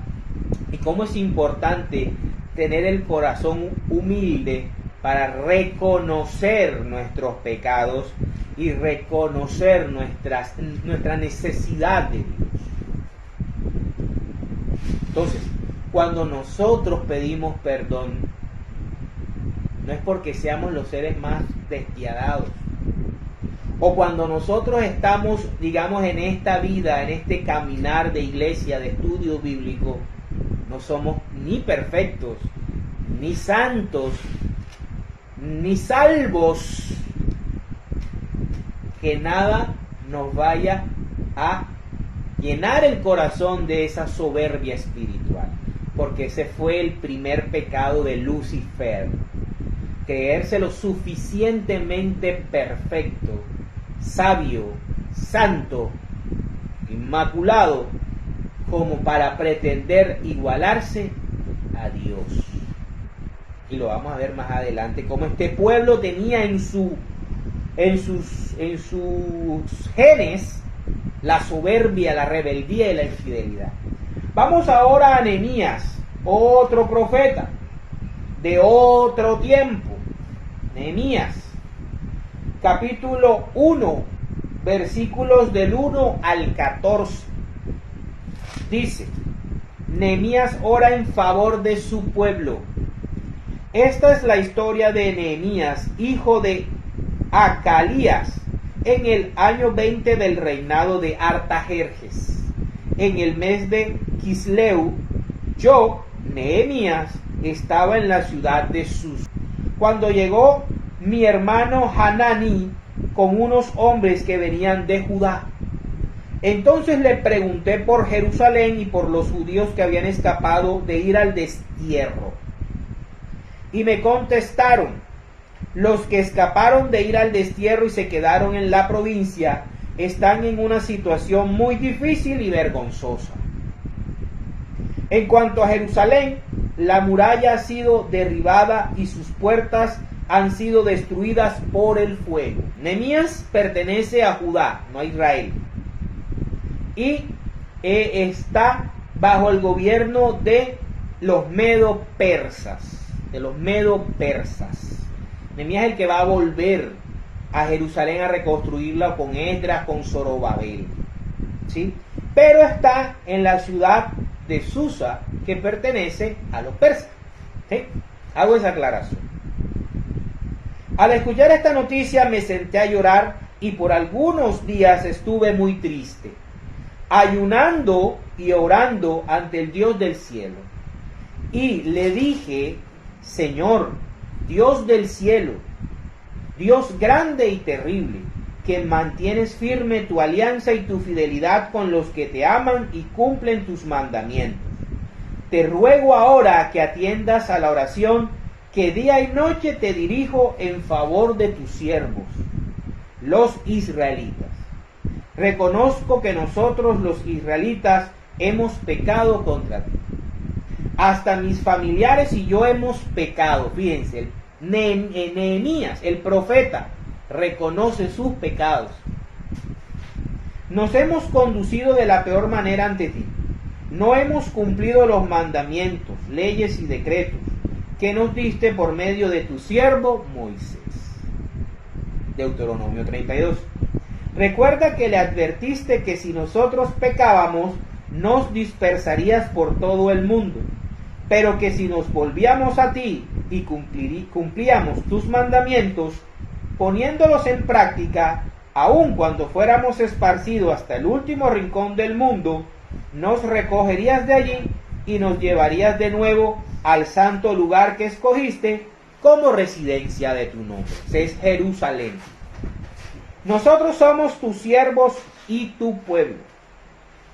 y cómo es importante tener el corazón humilde para reconocer nuestros pecados y reconocer nuestra necesidad de Dios. Entonces, cuando nosotros pedimos perdón, no es porque seamos los seres más despiadados. O cuando nosotros estamos, digamos, en esta vida, en este caminar de iglesia, de estudio bíblico, no somos ni perfectos, ni santos, ni salvos, que nada nos vaya a llenar el corazón de esa soberbia espiritual, porque ese fue el primer pecado de Lucifer, creerse lo suficientemente perfecto, sabio, santo, inmaculado, como para pretender igualarse a Dios. Y lo vamos a ver más adelante, como este pueblo tenía en sus genes la soberbia, la rebeldía y la infidelidad. Vamos ahora a Nehemías, otro profeta de otro tiempo. Nehemías, capítulo 1, versículos del 1 al 14. Dice: Nehemías ora en favor de su pueblo. Esta es la historia de Nehemías, hijo de Acalías, en el año 20 del reinado de Artajerjes. En el mes de Quisleu, yo, Nehemías, estaba en la ciudad de Sus. Cuando llegó mi hermano Hananí con unos hombres que venían de Judá. Entonces le pregunté por Jerusalén y por los judíos que habían escapado de ir al destierro. Y me contestaron: los que escaparon de ir al destierro y se quedaron en la provincia están en una situación muy difícil y vergonzosa. En cuanto a Jerusalén, la muralla ha sido derribada y sus puertas han sido destruidas por el fuego. Nehemías pertenece a Judá, no a Israel, y está bajo el gobierno de los medo-persas. Nehemías es el que va a volver a Jerusalén a reconstruirla con Esdras, con Zorobabel, ¿sí? Pero está en la ciudad de Susa, que pertenece a los persas, ¿sí? Hago esa aclaración. Al escuchar esta noticia me senté a llorar y por algunos días estuve muy triste, ayunando y orando ante el Dios del cielo. Y le dije: Señor, Dios del cielo, Dios grande y terrible, que mantienes firme tu alianza y tu fidelidad con los que te aman y cumplen tus mandamientos. Te ruego ahora que atiendas a la oración que día y noche te dirijo en favor de tus siervos, los israelitas. Reconozco que nosotros los israelitas hemos pecado contra ti. Hasta mis familiares y yo hemos pecado. Fíjense, Nehemías, el profeta, reconoce sus pecados. Nos hemos conducido de la peor manera ante ti. No hemos cumplido los mandamientos, leyes y decretos que nos diste por medio de tu siervo Moisés. Deuteronomio 32. Recuerda que le advertiste que si nosotros pecábamos, nos dispersarías por todo el mundo, pero que si nos volvíamos a ti y cumplíamos tus mandamientos, poniéndolos en práctica, aun cuando fuéramos esparcidos hasta el último rincón del mundo, nos recogerías de allí y nos llevarías de nuevo al santo lugar que escogiste como residencia de tu nombre, que es Jerusalén. Nosotros somos tus siervos y tu pueblo,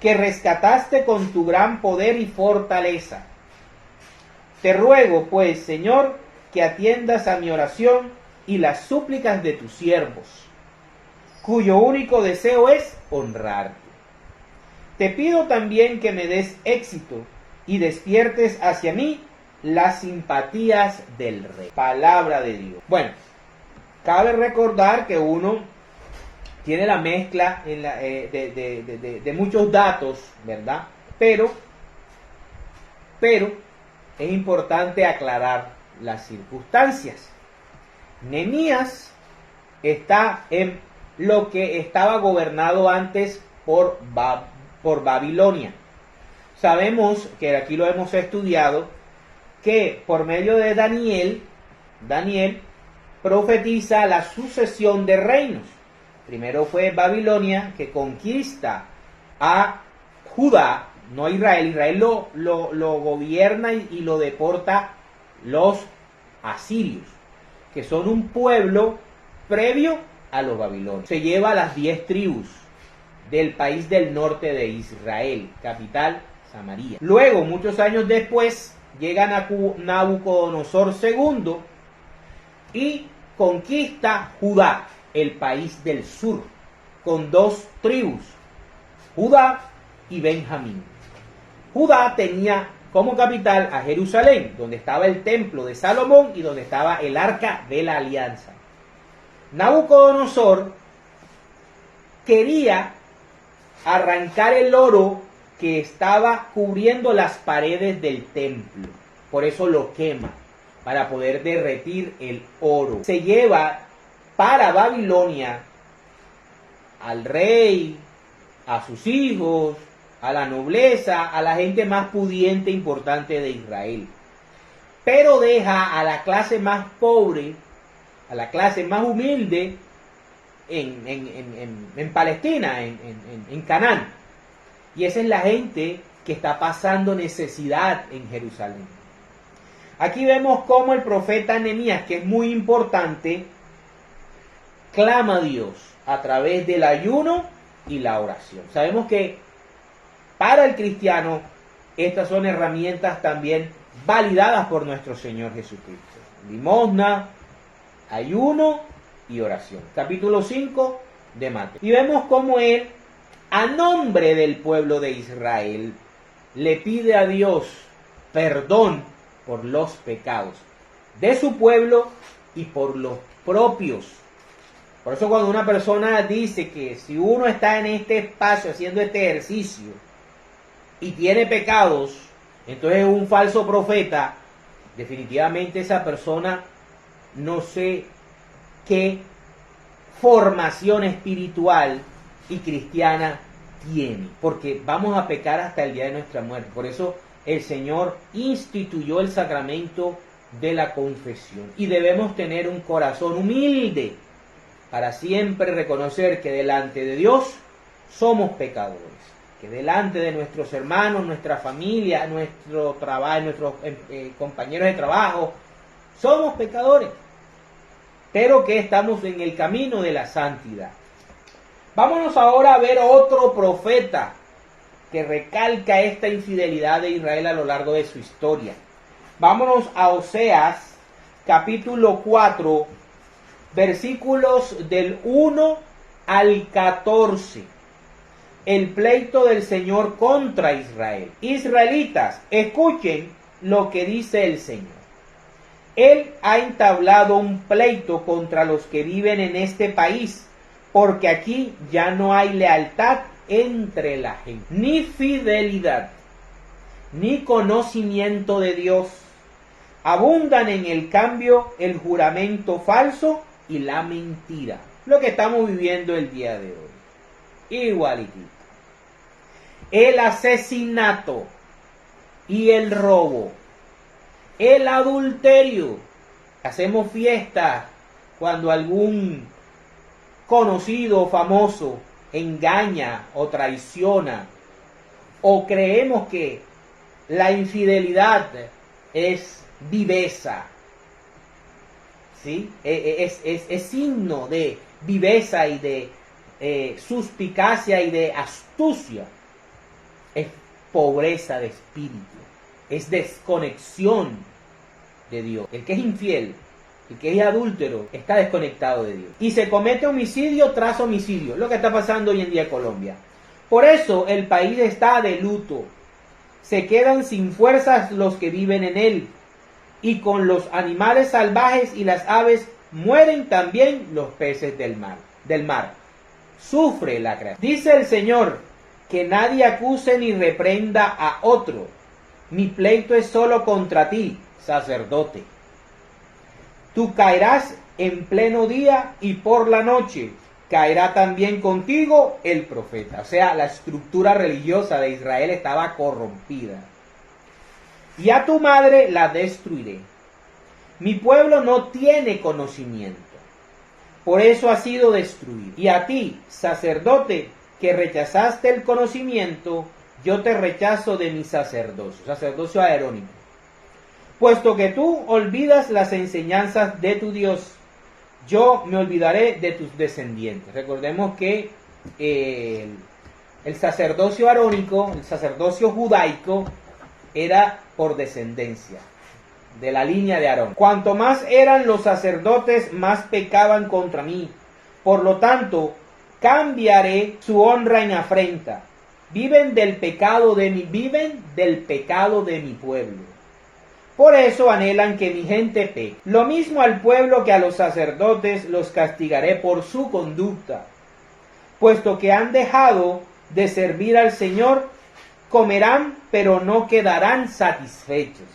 que rescataste con tu gran poder y fortaleza. Te ruego, pues, Señor, que atiendas a mi oración y las súplicas de tus siervos, cuyo único deseo es honrarte. Te pido también que me des éxito y despiertes hacia mí las simpatías del rey. Palabra de Dios. Bueno, cabe recordar que uno tiene la mezcla de muchos datos, ¿verdad? Pero es importante aclarar las circunstancias. Nehemías está en lo que estaba gobernado antes por Babilonia. Sabemos que aquí lo hemos estudiado, que por medio de Daniel profetiza la sucesión de reinos. Primero fue Babilonia, que conquista a Judá, no a Israel. Israel lo gobierna y lo deporta los asirios, que son un pueblo previo a los babilonios. Se lleva a las 10 tribus del país del norte de Israel, capital Samaria. Luego, muchos años después, llega Nabucodonosor II y conquista Judá, el país del sur, con 2 tribus, Judá y Benjamín. Judá tenía como capital a Jerusalén, donde estaba el templo de Salomón y donde estaba el arca de la alianza. Nabucodonosor quería arrancar el oro que estaba cubriendo las paredes del templo. Por eso lo quema, para poder derretir el oro. Se lleva para Babilonia al rey, a sus hijos, a la nobleza, a la gente más pudiente e importante de Israel. Pero deja a la clase más pobre, a la clase más humilde en Palestina, en Canaán. Y esa es la gente que está pasando necesidad en Jerusalén. Aquí vemos cómo el profeta Nehemías, que es muy importante, clama a Dios a través del ayuno y la oración. Sabemos que para el cristiano estas son herramientas también validadas por nuestro Señor Jesucristo. Limosna, ayuno y oración. Capítulo 5 de Mateo. Y vemos cómo él, a nombre del pueblo de Israel, le pide a Dios perdón por los pecados de su pueblo y por los propios. Por eso cuando una persona dice que si uno está en este espacio haciendo este ejercicio y tiene pecados, entonces es un falso profeta, definitivamente esa persona no sé qué formación espiritual y cristiana tiene, porque vamos a pecar hasta el día de nuestra muerte. Por eso el Señor instituyó el sacramento de la confesión y debemos tener un corazón humilde para siempre reconocer que delante de Dios somos pecadores, que delante de nuestros hermanos, nuestra familia, nuestro trabajo, nuestros compañeros de trabajo, somos pecadores, pero que estamos en el camino de la santidad. Vámonos ahora a ver otro profeta que recalca esta infidelidad de Israel a lo largo de su historia. Vámonos a Oseas, capítulo 4, versículos del 1 al 14. El pleito del Señor contra Israel. Israelitas, escuchen lo que dice el Señor. Él ha entablado un pleito contra los que viven en este país, porque aquí ya no hay lealtad entre la gente, ni fidelidad, ni conocimiento de Dios. Abundan en el cambio el juramento falso y la mentira. Lo que estamos viviendo el día de hoy. Igualito. El asesinato y el robo. El adulterio. Hacemos fiestas cuando algún conocido o famoso engaña o traiciona. O creemos que la infidelidad es viveza. ¿Sí? Es signo de viveza y de suspicacia y de astucia. Es pobreza de espíritu, es desconexión de Dios. El que es infiel, el que es adúltero, está desconectado de Dios. Y se comete homicidio tras homicidio, lo que está pasando hoy en día en Colombia. Por eso el país está de luto. Se quedan sin fuerzas los que viven en él. Y con los animales salvajes y las aves mueren también los peces del mar. Sufre la creación. Dice el Señor, que nadie acuse ni reprenda a otro. Mi pleito es solo contra ti, sacerdote. Tú caerás en pleno día y por la noche caerá también contigo el profeta. O sea, la estructura religiosa de Israel estaba corrompida. Y a tu madre la destruiré. Mi pueblo no tiene conocimiento, por eso ha sido destruido. Y a ti, sacerdote, que rechazaste el conocimiento, yo te rechazo de mi sacerdocio, sacerdocio aerónico. Puesto que tú olvidas las enseñanzas de tu Dios, yo me olvidaré de tus descendientes. Recordemos que el sacerdocio arónico, el sacerdocio judaico, era por descendencia, de la línea de Aarón. Cuanto más eran los sacerdotes, más pecaban contra mí. Por lo tanto, cambiaré su honra en afrenta. Viven del pecado de mi pueblo. Por eso anhelan que mi gente peque. Lo mismo al pueblo que a los sacerdotes los castigaré por su conducta. Puesto que han dejado de servir al Señor, comerán, pero no quedarán satisfechos.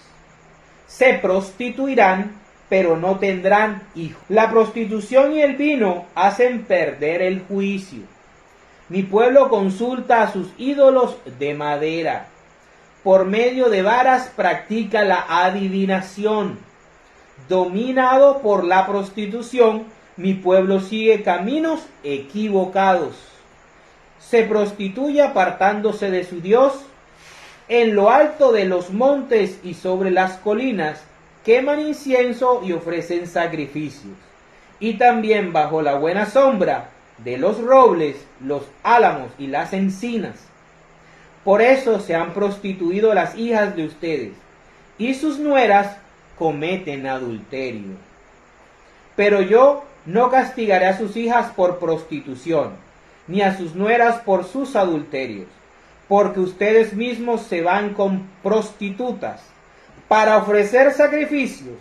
Se prostituirán, pero no tendrán hijos. La prostitución y el vino hacen perder el juicio. Mi pueblo consulta a sus ídolos de madera. Por medio de varas practica la adivinación. Dominado por la prostitución, mi pueblo sigue caminos equivocados. Se prostituye apartándose de su Dios. En lo alto de los montes y sobre las colinas queman incienso y ofrecen sacrificios. Y también bajo la buena sombra de los robles, los álamos y las encinas. Por eso se han prostituido las hijas de ustedes, y sus nueras cometen adulterio. Pero yo no castigaré a sus hijas por prostitución, ni a sus nueras por sus adulterios, porque ustedes mismos se van con prostitutas. Para ofrecer sacrificios,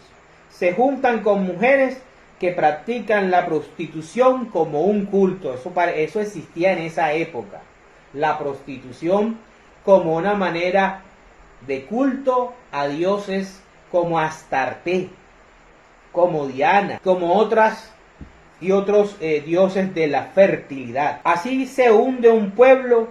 se juntan con mujeres que practican la prostitución como un culto. Eso existía en esa época. La prostitución como una manera de culto a dioses como Astarte, como Diana, como otras y otros dioses de la fertilidad. Así se hunde un pueblo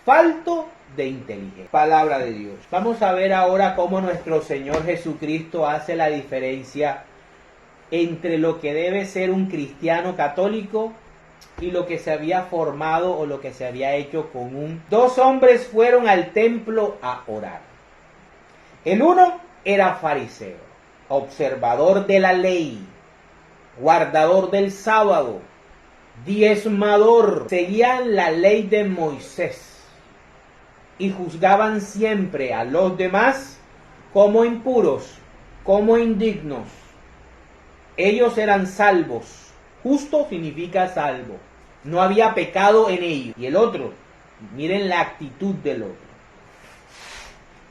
falto de inteligencia. Palabra de Dios. Vamos a ver ahora cómo nuestro Señor Jesucristo hace la diferencia entre lo que debe ser un cristiano católico y lo que se había formado o lo que se había hecho con Dos hombres fueron al templo a orar. El uno era fariseo, observador de la ley, guardador del sábado, diezmador. Seguían la ley de Moisés y juzgaban siempre a los demás como impuros, como indignos. Ellos eran salvos. Justo significa salvo. No había pecado en ellos. Y el otro, miren la actitud del otro.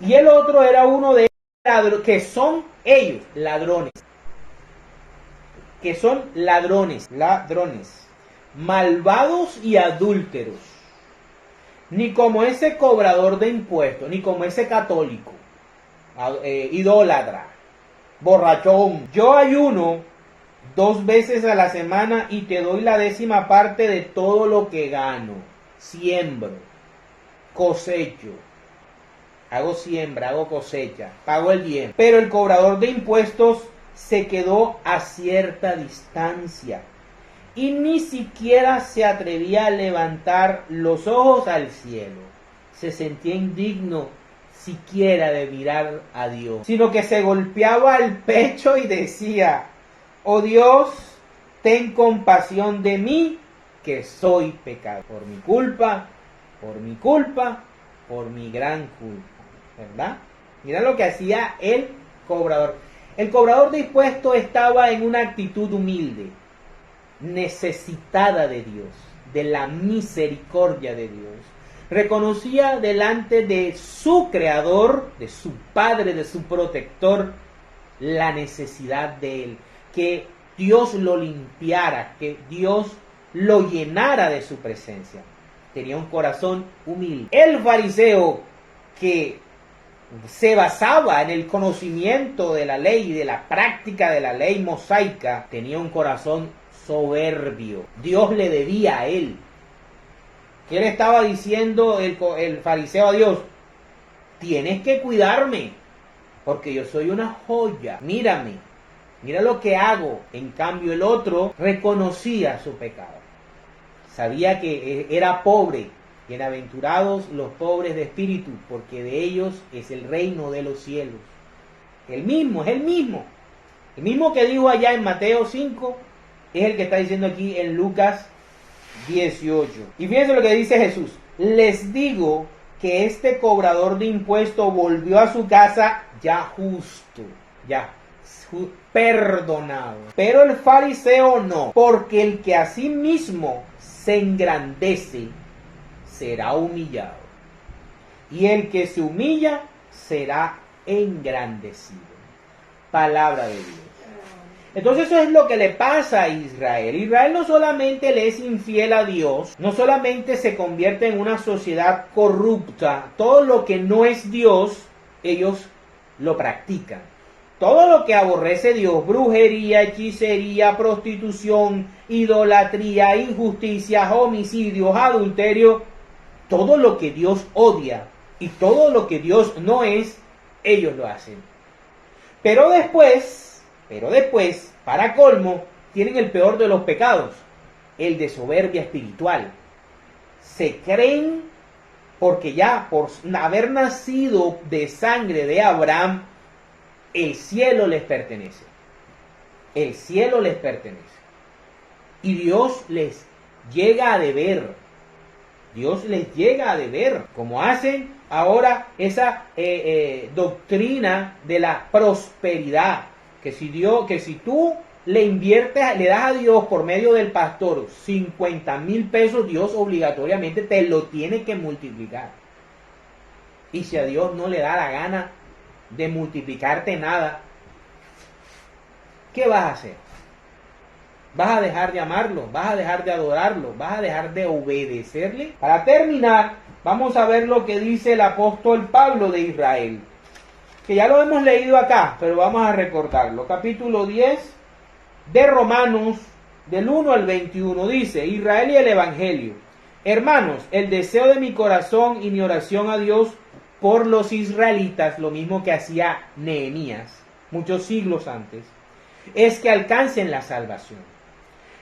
Y el otro era uno de ellos, que son ellos, ladrones. Que son ladrones, malvados y adúlteros. Ni como ese cobrador de impuestos, ni como ese católico, idólatra, borrachón. Yo ayuno 2 veces a la semana y te doy la 10ª parte de todo lo que gano. Siembro, cosecho, hago siembra, hago cosecha, pago el bien. Pero el cobrador de impuestos se quedó a cierta distancia y ni siquiera se atrevía a levantar los ojos al cielo. Se sentía indigno siquiera de mirar a Dios, sino que se golpeaba el pecho y decía: oh Dios, ten compasión de mí, que soy pecador. Por mi culpa, por mi gran culpa. ¿Verdad? Mira lo que hacía el cobrador. El cobrador de impuestos estaba en una actitud humilde, necesitada de Dios, de la misericordia de Dios. Reconocía delante de su creador, de su padre, de su protector, la necesidad de él. Que Dios lo limpiara, que Dios lo llenara de su presencia. Tenía un corazón humilde. El fariseo, que se basaba en el conocimiento de la ley y de la práctica de la ley mosaica, tenía un corazón soberbio. Dios le debía a él. ¿Qué le estaba diciendo el fariseo a Dios? Tienes que cuidarme, porque yo soy una joya. Mírame, mira lo que hago. En cambio, el otro reconocía su pecado. Sabía que era pobre. Bienaventurados los pobres de espíritu, porque de ellos es el reino de los cielos. Es el mismo que dijo allá en Mateo 5, es el que está diciendo aquí en Lucas 18. Y fíjense lo que dice Jesús: les digo que este cobrador de impuestos volvió a su casa ya justo, perdonado. Pero el fariseo no, porque el que a sí mismo se engrandece será humillado, y el que se humilla será engrandecido. Palabra de Dios. Entonces eso es lo que le pasa a Israel. Israel no solamente le es infiel a Dios, no solamente se convierte en una sociedad corrupta, todo lo que no es Dios, ellos lo practican. Todo lo que aborrece Dios, brujería, hechicería, prostitución, idolatría, injusticia, homicidios, adulterio, todo lo que Dios odia y todo lo que Dios no es, ellos lo hacen. Pero después, para colmo, tienen el peor de los pecados, el de soberbia espiritual. Se creen, porque ya por haber nacido de sangre de Abraham, el cielo les pertenece. El cielo les pertenece. Y Dios les llega a deber. Dios les llega a deber, como hacen ahora esa doctrina de la prosperidad, que si tú le inviertes, le das a Dios por medio del pastor 50,000 pesos, Dios obligatoriamente te lo tiene que multiplicar. Y si a Dios no le da la gana de multiplicarte nada, ¿qué vas a hacer? ¿Vas a dejar de amarlo? ¿Vas a dejar de adorarlo? ¿Vas a dejar de obedecerle? Para terminar, vamos a ver lo que dice el apóstol Pablo de Israel, que ya lo hemos leído acá, pero vamos a recordarlo. Capítulo 10 de Romanos, del 1 al 21, dice: Israel y el Evangelio. Hermanos, el deseo de mi corazón y mi oración a Dios por los israelitas, lo mismo que hacía Nehemías muchos siglos antes, es que alcancen la salvación.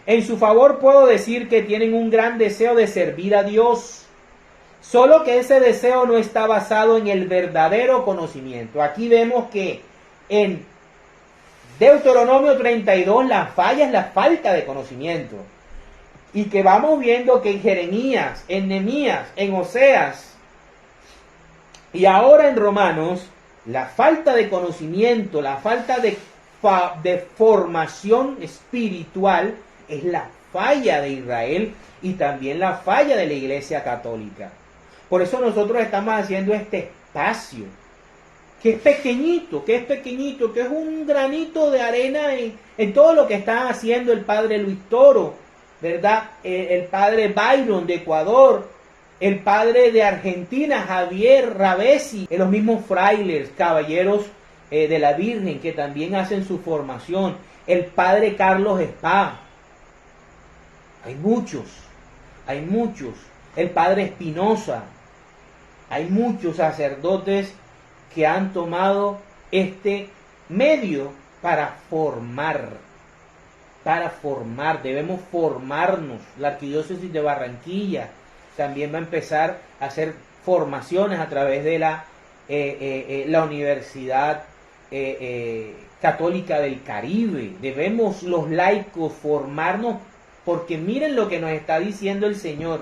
En su favor puedo decir que tienen un gran deseo de servir a Dios, solo que ese deseo no está basado en el verdadero conocimiento. Aquí vemos que en Deuteronomio 32 la falla es la falta de conocimiento, y que vamos viendo que en Jeremías, en Nehemías, en Oseas y ahora en Romanos, la falta de conocimiento, la falta de formación espiritual es la falla de Israel y también la falla de la Iglesia Católica. Por eso nosotros estamos haciendo este espacio, que es pequeñito, que es un granito de arena en todo lo que está haciendo el padre Luis Toro, ¿verdad? El padre Byron de Ecuador, el padre de Argentina, Javier Ravesi, los mismos frailes, caballeros de la Virgen, que también hacen su formación, el padre Carlos Spa. Hay muchos, el padre Espinosa, hay muchos sacerdotes que han tomado este medio para formar, debemos formarnos. La Arquidiócesis de Barranquilla también va a empezar a hacer formaciones a través de la Universidad Católica del Caribe. Debemos los laicos formarnos, porque miren lo que nos está diciendo el Señor.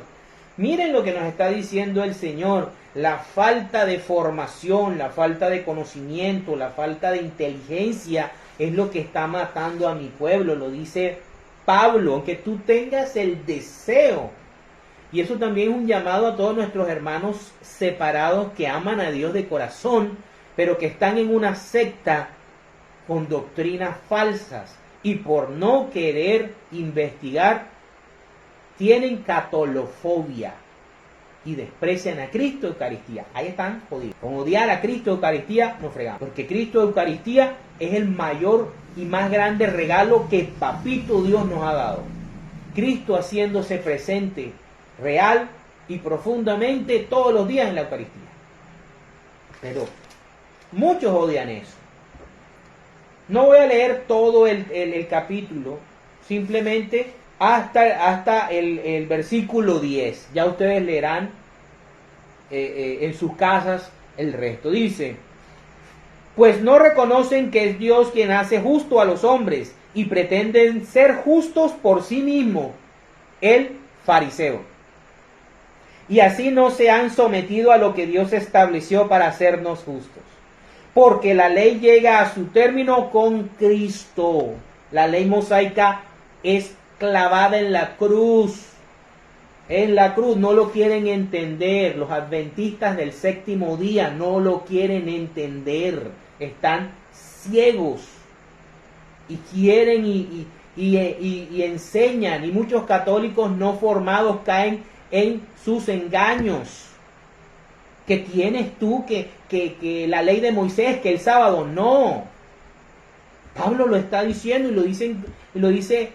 Miren lo que nos está diciendo el Señor. La falta de formación, la falta de conocimiento, la falta de inteligencia es lo que está matando a mi pueblo. Lo dice Pablo, aunque tú tengas el deseo. Y eso también es un llamado a todos nuestros hermanos separados que aman a Dios de corazón, pero que están en una secta con doctrinas falsas y por no querer investigar tienen catolofobia y desprecian a Cristo Eucaristía. Ahí están jodidos. Con odiar a Cristo Eucaristía nos fregamos, porque Cristo Eucaristía es el mayor y más grande regalo que Papito Dios nos ha dado. Cristo haciéndose presente real y profundamente todos los días en la Eucaristía. Pero muchos odian eso. No voy a leer todo el capítulo, simplemente hasta el versículo 10. Ya ustedes leerán en sus casas el resto. Dice: pues no reconocen que es Dios quien hace justo a los hombres y pretenden ser justos por sí mismos, el fariseo. Y así no se han sometido a lo que Dios estableció para hacernos justos. Porque la ley llega a su término con Cristo. La ley mosaica es clavada en la cruz. En la cruz no lo quieren entender. Los adventistas del séptimo día no lo quieren entender. Están ciegos. Y quieren y enseñan. Y muchos católicos no formados caen en sus engaños. Que tienes tú que la ley de Moisés, que el sábado, no. Pablo lo está diciendo y lo dice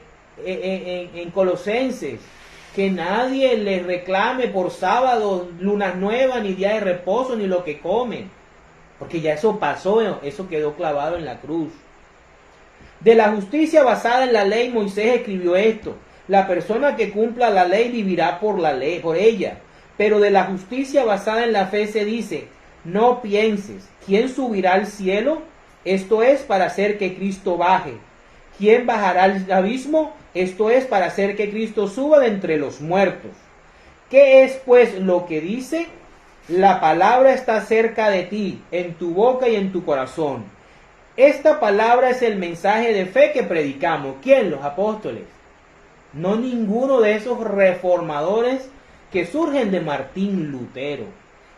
en Colosenses, que nadie le reclame por sábado, lunas nuevas, ni día de reposo, ni lo que comen, porque ya eso pasó, eso quedó clavado en la cruz. De la justicia basada en la ley, Moisés escribió esto: la persona que cumpla la ley vivirá por la ley, por ella. Pero de la justicia basada en la fe se dice: no pienses, ¿quién subirá al cielo? Esto es para hacer que Cristo baje. ¿Quién bajará al abismo? Esto es para hacer que Cristo suba de entre los muertos. ¿Qué es pues lo que dice? La palabra está cerca de ti, en tu boca y en tu corazón. Esta palabra es el mensaje de fe que predicamos. ¿Quién? Los apóstoles. No ninguno de esos reformadores que surgen de Martín Lutero,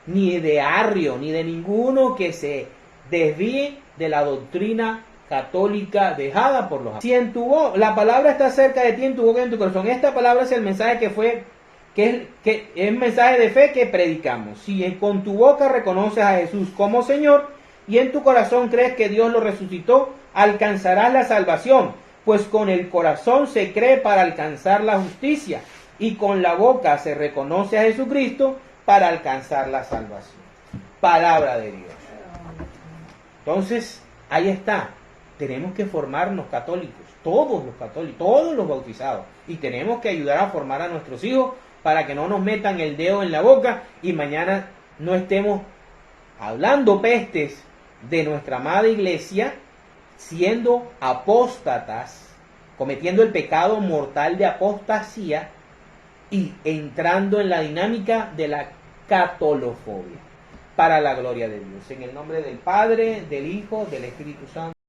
ni de Arrio, ni de ninguno que se desvíe de la doctrina católica dejada por los apóstoles. Si la palabra está cerca de ti, en tu boca y en tu corazón, esta palabra es el mensaje que es el mensaje de fe que predicamos. Si con tu boca reconoces a Jesús como Señor y en tu corazón crees que Dios lo resucitó, alcanzarás la salvación. Pues con el corazón se cree para alcanzar la justicia, y con la boca se reconoce a Jesucristo para alcanzar la salvación. Palabra de Dios. Entonces, ahí está. Tenemos que formarnos católicos, todos los católicos, todos los bautizados. Y tenemos que ayudar a formar a nuestros hijos para que no nos metan el dedo en la boca y mañana no estemos hablando pestes de nuestra amada iglesia, siendo apóstatas, cometiendo el pecado mortal de apostasía y entrando en la dinámica de la catolofobia, para la gloria de Dios. En el nombre del Padre, del Hijo, del Espíritu Santo.